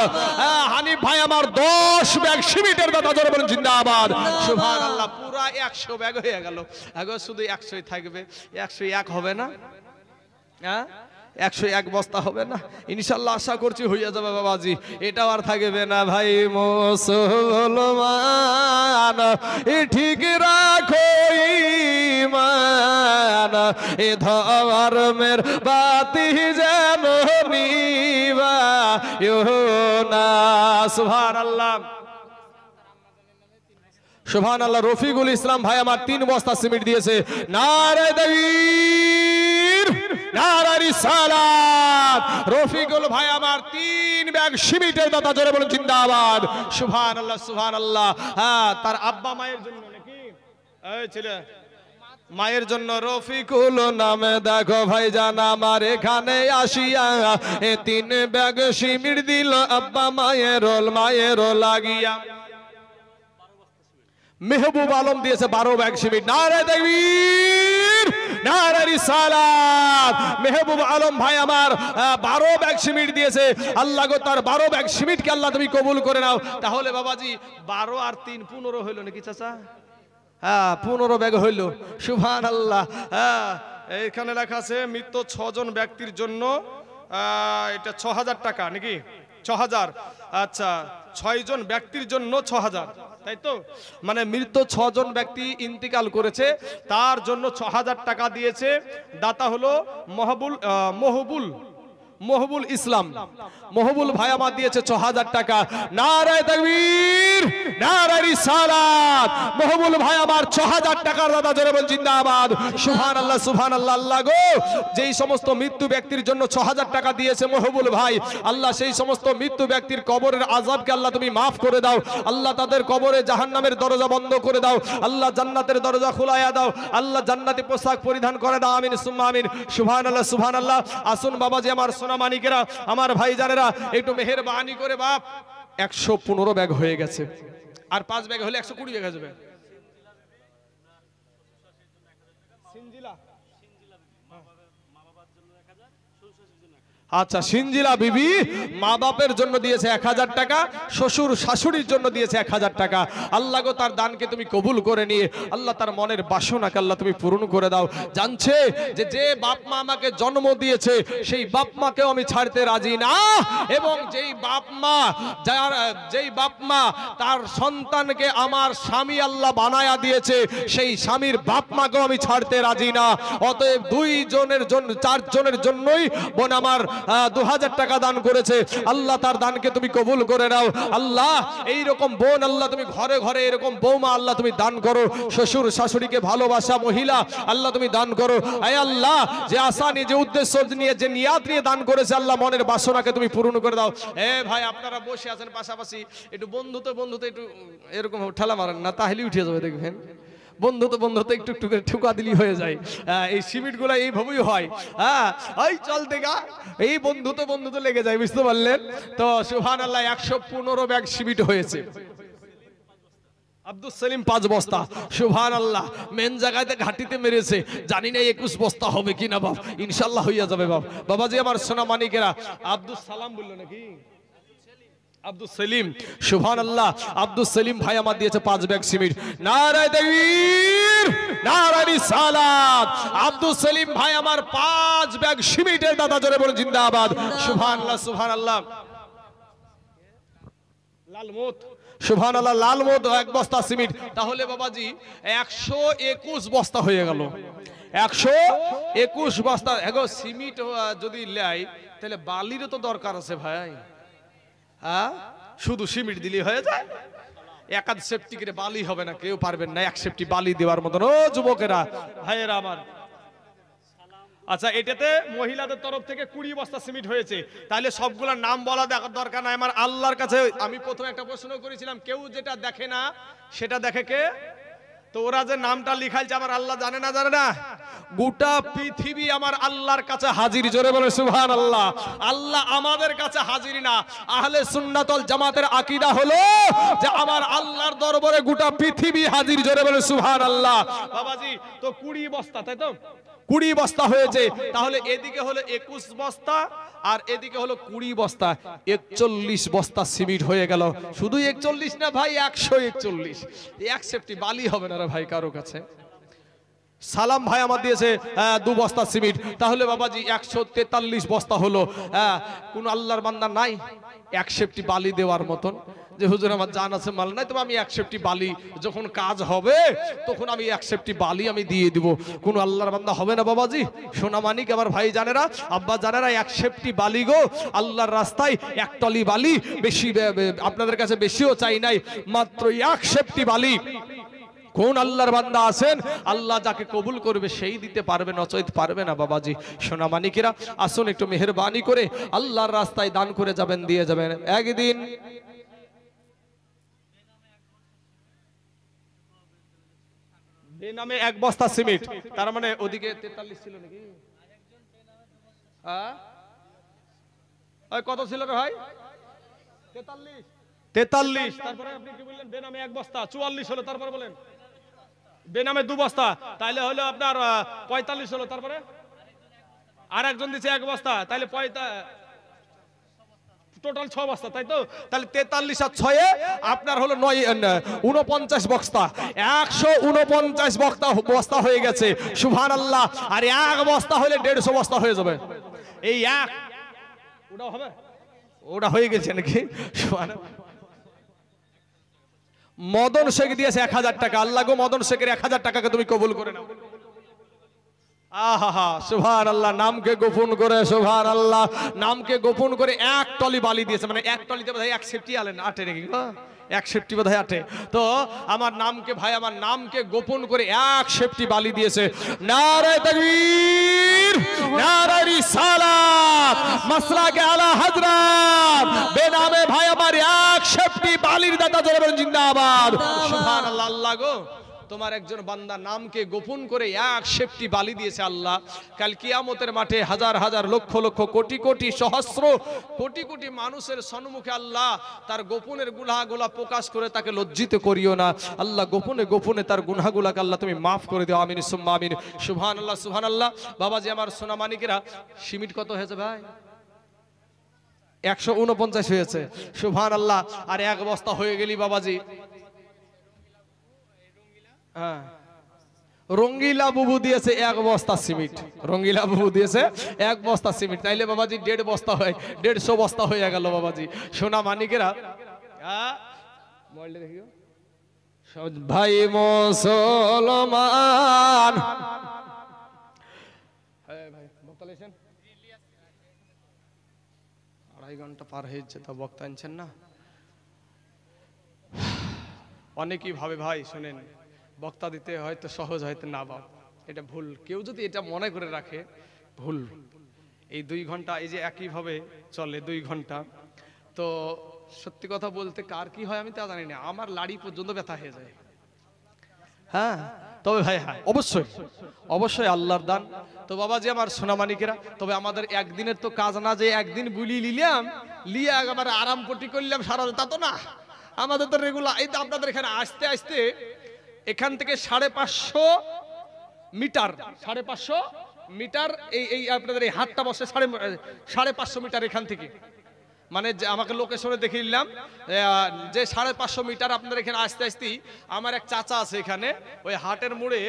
হানিফ ভাই আমার 10 ব্যাগ সিমেন্টের দাদা জোরে বলেন জিন্দাবাদ। সুবহানাল্লাহ। পুরা 100 ব্যাগ হয়ে গেল। এখন শুধু 100ই থাকবে, 101 হবে না? হ্যাঁ 101 বস্তা হবে না? ইনশাআল্লাহ আশা করছি হইয়া যাবে বাবাজি। এটাও আর থাকবে না ভাই মুসলমান, ঠিক রাখো ঈমান, এ ধর্মের বাতি যেন নিভাইও না। সুবহানাল্লাহ সুবহানাল্লাহ। রফিকুল ইসলাম ভাই আমার 3 বস্তা সিমেন্ট দিয়েছে। নারে তাকবীর, নারে রিসালাত। রফিকুল ভাই আমার 3 ব্যাগ সিমেন্টের দাতা জোরে বলেন জিন্দাবাদ। সুবহানাল্লাহ সুবহানাল্লাহ। হ্যাঁ তার আব্বা মায়ের জন্য নাকি? এই ছেলে মায়ের জন্য রফিকুল নামে দেখো ভাইজান আমার এখানে আসিয়া 3 ব্যাগ সিমেন্ট দিল আব্বা মায়ের লাগিয়া। মেহবুব আলম দিয়েছে 12 ব্যাগ সিমেন্ট। নারে তাকবীর, নারে রিসালাত। মেহবুব আলম ভাই আমার 12 ব্যাগ সিমেন্ট দিয়েছে। আল্লাহ গো তার 12 ব্যাগ সিমেন্টকে আল্লাহ তুমি কবুল করে নাও। তাহলে বাবাজি 12 আর 3 15 হইল নাকি চাচা? হ্যাঁ 15 ব্যাগ হইল। সুবহানাল্লাহ। হ্যাঁ এইখানে লেখা আছে মৃত 6 জন ব্যক্তির জন্য এটা 6000 টাকা নাকি? 6000। আচ্ছা 6 জন ব্যক্তির জন্য 6000, তাই তো? মানে মৃত 6 জন ব্যক্তি ইন্তিকাল করেছে, তার জন্য 6000 টাকা দিয়েছে। দাতা হলো মহবুল ইসলাম। মহবুল ভাই আমার দিয়েছে 6000 টাকা। নারে তাকবীর, নারে রিসালাত। মহবুল ভাই আমার 6000 টাকার দাদা, জোরে বল জিন্দাবাদ। সুবহানাল্লাহ সুবহানাল্লাহ। আল্লাহ গো যেই সমস্ত মৃত্যু ব্যক্তির জন্য 6000 টাকা দিয়েছে মহবুল ভাই, আল্লাহ সেই সমস্ত মৃত্যু ব্যক্তির কবরের আযাবকে আল্লাহ তুমি মাফ করে দাও। আল্লাহ তাদের কবরে জাহান্নামের দরজা বন্ধ করে দাও। আল্লাহ জান্নাতের দরজা খোলায়া দাও। আল্লাহ জান্নাতি পোশাক পরিধান করে দাও। আমিন সুম্মা আমিন। সুবহানাল্লাহ সুবহানাল্লাহ। আসুন বাবাজি আমার সোনা মানিকেরা, আমার ভাই জানেরা, একটু মেহেরবানি করে বাপ 115 ব্যাগ হয়ে গেছে, আর 5 ব্যাগ হলে 120 ব্যাগ আসবে। আচ্ছা সিনজিলা বিবি মা বাপের জন্য দিয়েছে 1000 টাকা, শ্বশুর শাশুড়ির জন্য দিয়েছে 1000 টাকা। আল্লাহ গো তার দানকে তুমি কবুল করে নিয়ে আল্লাহ তার মনের বাসনাকে আল্লাহ তুমি পূরণ করে দাও। জানছে যে যে বাপ মা আমাকে জন্ম দিয়েছে সেই বাপ মাকেও আমি ছাড়তে রাজি না, এবং যেই বাপ মা তার সন্তানকে আমার স্বামী আল্লাহ বানায়া দিয়েছে সেই স্বামীর বাপ মাকেও আমি ছাড়তে রাজি না। অতএব 2 জনের জন্য 4 জনের জন্যই বোন আমার 2000 টাকা দান করেছে। আল্লাহ তার দানকে তুমি কবুল করে নাও। আল্লাহ এইরকম বোন আল্লাহ তুমি ঘরে ঘরে এরকম বৌমা আল্লাহ তুমি দান করো। শ্বশুর শাশুড়িকে ভালোবাসা মহিলা আল্লাহ তুমি দান করো। আয় আল্লাহ যে আশা নিয়ে, যে উদ্দেশ্য নিয়ে, যে নিয়াত নিয়ে দান করেছে আল্লাহ মনের বাসনাকে তুমি পূরণ করে দাও। ভাই আপনারা বসে আছেন পাশাপাশি, একটু বন্ধুত্ব একটু এরকম ঠেলা মারেন না, তাহলে উঠে যাবে দেখবেন। বন্ধুত্ব একটু একটু করে ঠুকা দিলি হয়ে যায়। এই সিমেন্ট গুলা এইভাবেই হয়। ওই চল দেখা এই বন্ধুত্ব লেগে যায়, বুঝতে পারলেন তো? সুবহানাল্লাহ 115 ব্যাগ সিমেন্ট হয়েছে। আব্দুল সেলিম 5 বস্তা। সুবহানাল্লাহ মেন জায়গাতে ঘাটিতে মেরেছে, জানি না 21 বস্তা হবে কিনা বাপ, ইনশাআল্লাহ হইয়া যাবে বাপ। বাবাজি আমার সোনা মানিকেরা, আব্দুল সালাম বললো নাকি আব্দুল সেলিম? সুবহানাল্লাহ আব্দুল সেলিম ভাই আমার দিয়েছে 5 ব্যাগ সিমেন্ট। নারে তাকবীর, নারে রিসালাত। আব্দুল সেলিম ভাই আমার 5 ব্যাগ সিমেন্টের দাদা, জোরে বলে জিন্দাবাদ। সুবহানাল্লাহ সুবহানাল্লাহ। লালমোত, সুবহানাল্লাহ লালমোত 1 বস্তা সিমেন্ট। তাহলে বাবাজি 121 বস্তা হয়ে গেল। 121 বস্তা। এগো সিমেন্ট যদি লাই তাহলে বালিরও তো দরকার আছে ভাই। শুধু সিমেন্ট দিলে হয়ে যায়? 1 সেফটি করে বালি হবে না, কেউ পারবেন না 1 সেফটি বালি দেওয়ার মতন। ও যুবকেরা ভাইয়েরা আমার, আচ্ছা এটাতে মহিলাদের তরফ থেকে 20 বস্তা সিমেন্ট হয়েছে। তাহলে সবগুলোর নাম বলা দরকার নাই আমার। আল্লাহর কাছে আমি প্রথমে একটা প্রশ্ন করেছিলাম, কেউ যেটা দেখে না সেটা দেখে কে? তো ওরা যে নামটা লিখাইছে আমার আল্লাহ জানে না? জানে না? গোটা পৃথিবী আমার আল্লাহর কাছে হাজির, জোরে বলে সুবহানাল্লাহ। আল্লাহ আমাদের কাছে হাজির না। আহলে সুন্নাত ওয়াল জামাতের আকীদা হলো যে আমার আল্লাহর দরবারে গোটা পৃথিবী হাজির, জোরে বলে সুবহানাল্লাহ। বাবাজি তো 20 বস্তা, তাই তো? 20 বস্তা হয়েছে। তাহলে এদিকে হলো 21 বস্তা আর এদিকে হলো 20 বস্তা, 41 বস্তা সিমেন্ট হয়ে গেল। শুধু 41 না ভাই, 141। 1 সেফটি বালি হবে না রে ভাই কারো কাছে। সালাম ভাই আমার দিয়েছে 2 বস্তা সিমেন্ট। তাহলে বাবাজি 143 বস্তা হলো। কোন আল্লাহর বান্দা নাই 1 সেফটি বালি দেওয়ার মতন যে হুজুর আমার জান আছে মাল নাই, তবে আমি 1 সেফটি বালি যখন কাজ হবে তখন আমি 1 সেফটি বালি আমি দিয়ে দিব। কোন আল্লাহর বান্দা হবে না বাবাজি? সোনা মানিক আমার ভাই জানেরা, আব্বা জানেরা, 1 সেফটি বালি গো আল্লাহর রাস্তায় 1 টলি বালি, বেশি আপনাদের কাছে বেশিও চাই নাই, মাত্র 1 সেফটি বালি। কোন আল্লাহর বান্দা আছেন আল্লাহ যাকে কবুল করবে সেই দিতে পারবে, নচেত পারবে না বাবাজি। সোনা মানিকেরা আসুন একটু মেহেরবানি করে আল্লাহর রাস্তায় দান করে যাবেন, দিয়ে যাবেন। একদিন বেনামে 1 বস্তা সিমেন্ট, তার মানে ওদিকে 43 ছিল নাকি? কত ছিল রে ভাই? 43। তারপরে আপনি কি বললেন? বেনামে 1 বস্তা 44 হলো। তারপরে বলেন বেনামে 2 বস্তা, তাহলে হলো আপনার 45 হলো। তারপরে আর একজন দিচ্ছে 1 বস্তা, তাহলে টোটাল 6 বস্তা, তাই তো? তাহলে 43 আর 6 আপনার হলো 49 বস্তা, 149 বস্তা হয়ে গেছে। সুবহানাল্লাহ। আর 1 বস্তা হলে 150 বস্তা হয়ে যাবে। এই এক ওটা হবে, ওটা হয়ে গেছে নাকি? সুবহানাল্লাহ। মদন শেখ দিয়েছে 1000 টাকা। আল্লাহ গো, মদন শেখের 1000 টাকাকে তুমি কবুল করে নাও। আহা, সুবহানাল্লাহ। নামকে গোপন করে, সুবহানাল্লাহ, নামকে গোপন করে 1 টলি বালি দিয়েছে। মানে 1 টলিতে বোধহয় 1 সেফটি আলেন আটে নাকি, 1 সেফটি বোধহয় আটে। তো আমার নামকে ভাই, আমার নামকে গোপন করে 1 সেফটি বালি দিয়েছে। নারে তাকবীর, নারে রিসালাত, মাসলাকে আলা হযরত, বেনামে ভাই আমার 1 সেফটি বালির দাতা জোরে বলেন জিন্দাবাদ। সুবহানাল্লাহ। আল্লাহ গো, তোমার একজন বান্দা নামকে গোপন করে 1 সেফটি বালি দিয়েছে। আল্লাহ কাল কিয়ামতের মাঠে হাজার হাজার লক্ষ লক্ষ কোটি কোটি সহস্র কোটি কোটি মানুষের সম্মুখে আল্লাহ তার গোপনের গুনাহগুলা প্রকাশ করে তাকে লজ্জিত করিও না। আল্লাহ গোপনে গোপনে তার গুনাহগুলাকে আল্লাহ তুমি মাফ করে দিও। আমিন সুম্মা আমিন। সুবহানাল্লাহ, সুবহানাল্লাহ। বাবাজি আমার সোনা মানিকেরা, সিমিট কত হয়েছে ভাই? 149 হয়েছে। সুবহানাল্লাহ। আর 1 বস্তা হয়ে গেলি বাবাজি। হ্যাঁ, রঙ্গিলা বুবু দিয়েছে 1 বস্তা সিমেন্ট। রঙ্গিলা বুবু দিয়েছে 1 বস্তা সিমেন্ট। তাইলে বাবাজি 1.5 বস্তা হয়, 150 বস্তা হয়ে গেল বাবাজি। সোনা মানিকেরা, ভাই মুসলমান, ভাই বক্তা লেছেন 2.5 ঘন্টা পার হয়েছে, তা বক্তা আনছেন না। অনেকেই ভাবে ভাই শোনেন, বক্তা দিতে হয়তো সহজ, হয়তো না বাবা, এটা ভুল। কেউ যদি এটা মনে করে রাখে, ভুল। এই 2 ঘন্টা এই যে একইভাবে চলে 2 ঘন্টা, তো সত্যি কথা বলতে কার কি হয় আমি তা জানি না, আমার লাড়ি পর্যন্ত ব্যথা হয়ে যায়। হ্যাঁ, তবে ভাই হ্যাঁ, অবশ্যই অবশ্যই আল্লাহর দান। তো বাবাজি আমার সোনামানিকেরা, তবে আমাদের একদিনের তো কাজ না যে একদিন বুলি নিলাম, লিয়ে একেবারে আরাম পটি করলাম সারা, তা তো না। আমাদের তো রেগুলার, এই তো আপনাদের এখানে আসতে আসতে এখান থেকে 550 মিটার, 550 মিটার এই আপনাদের এই হাটটা বসে 550 মিটার এখান থেকে। মানে আমাকে লোকেশনে দেখে নিলাম যে 550 মিটার আপনাদের এখানে আসতে আসতেই আমার এক চাচা আছে এখানে, ওই হাটের মোড়ে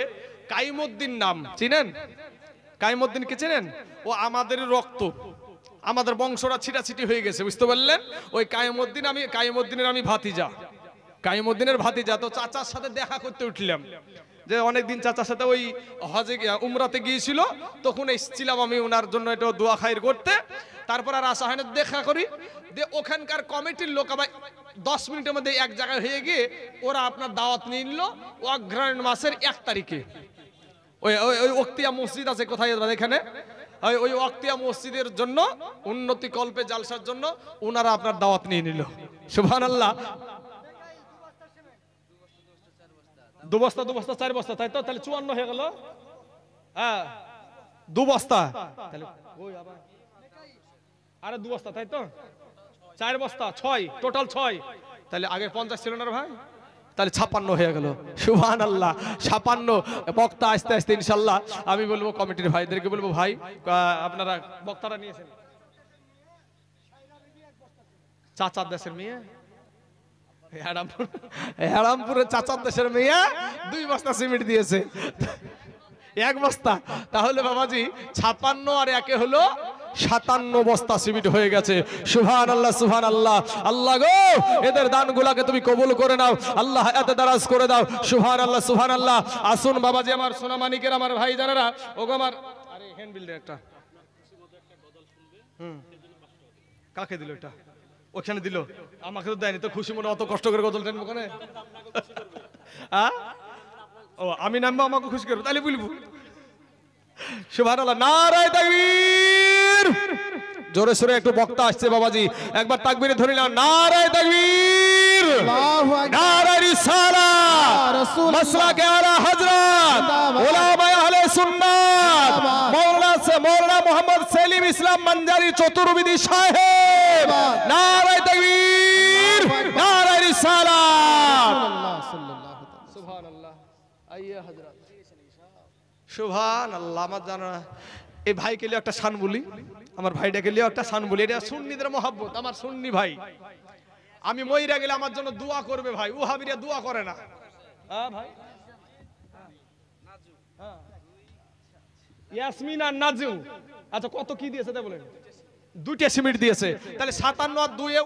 কাইমউদ্দিন নাম, চিনেন? কাইমউদ্দিনকে চিনেন? ও আমাদের রক্ত, আমাদের বংশরা ছিটাছিটি হয়ে গেছে, বুঝতে পারলেন? ওই কাইমউদ্দিনের আমি ভাতিজা, কাইমউদ্দিনের ভাতিজা। তো চাচার সাথে দেখা করতে উঠলাম, যে অনেকদিন চাচার সাথে ওই হজে উমরাতে গিয়েছিল, তখন এসেছিলাম আমি ওনার জন্য একটু দোয়া খাইর করতে। তারপর আর আসা হয় না, দেখা করি যে ওখানকার কমিটির লোক আবার 10 মিনিটের মধ্যে এক জায়গায় হয়ে গিয়ে ওরা আপনার দাওয়াত নিয়ে নিল অগ্রহায়ণ মাসের 1 তারিখে। ওই ওক্তিয়া মসজিদ আছে কোথায় এখানে, ওই ওক্তিয়া মসজিদের জন্য উন্নতি কল্পে জালসার জন্য ওনারা আপনার দাওয়াত নিয়ে নিল। সুবহানাল্লাহ। 2 বস্তা 4 বস্তা, তাই তো? তাহলে 54 হয়ে গেল। হ্যাঁ, 2 বস্তা, তাহলে ওই আবার আরে 2 বস্তা, তাই তো? 4 বস্তা 6, টোটাল 6। তাহলে আগে 50 ছিল না ভাই, তাহলে 56 হয়ে গেল। সুবহানাল্লাহ, 56। বক্তা আস্তে আস্তে ইনশাআল্লাহ আমি বলবো কমিটির ভাইদেরকে বলবো, ভাই আপনারা বক্তারা নিয়েছেন, চাচার দেশের মেয়ে, হেরামপুরের চাচার দেশের মেয়ে 2 বস্তা সিমেন্ট দিয়েছে, 1 বস্তা। তাহলে বাবাজি 56 আর 1 হলো 57 বস্তা সিমেন্ট হয়ে গেছে। সুবহানাল্লাহ, সুবহানাল্লাহ। আল্লাহ গো, এদের দানগুলোকে তুমি কবুল করে নাও, আল্লাহ এত দারাজ করে দাও। সুবহানাল্লাহ, সুবহানাল্লাহ। আসুন বাবাজি আমার সোনামানিকের, আমার ভাই জানেরা, ওগো আমার, আরে হ্যান্ড বিল একটা, কাকে দিল এটা? ওখানে দিল, আমাকে তো দেয়নি। তো খুশি মনে অত কষ্ট করে গজল টানবো ওখানে? ও আমি নামবো, আমাকে খুশি করবো, তাহলে বলবো। সুবহানাল্লাহ, নারায়ে তাকবীর। জোরে সোরে একটু বক্তা আসছে বাবাজি, একবার তাকবীরে ধরে নাও, নারায়ে তাকবীর, নারায়ে রিসালাত, মাসলাকে আলা হযরত, উলামায়ে আহলে সুন্নাত, মাওলানা মুহাম্মদ সেলিম ইসলাম মানজারি চতুর্বেদী সাহেব। নারায়ে তাকবীর, নারায়ে রিসালাত। সুবহানাল্লাহ। সুবহানাল্লাহ। আমার জানা এই ভাইকে লিয়ে একটা শান বলি, আমার ভাইটাকে লিয়ে একটা শান বলি। এটা সুন্নিদের মহব্বত, আমার সুন্নি ভাই। আমি মইরা গেলে আমার জন্য দোয়া করবে ভাই। ওহাবিরা দোয়া করে না। হ্যাঁ ভাই, ইয়াসমিন আর নাজু। আচ্ছা কত কি দিয়েছে তা বলেন? 2টা সিমেন্ট দিয়েছে। তাহলে 57 আর 2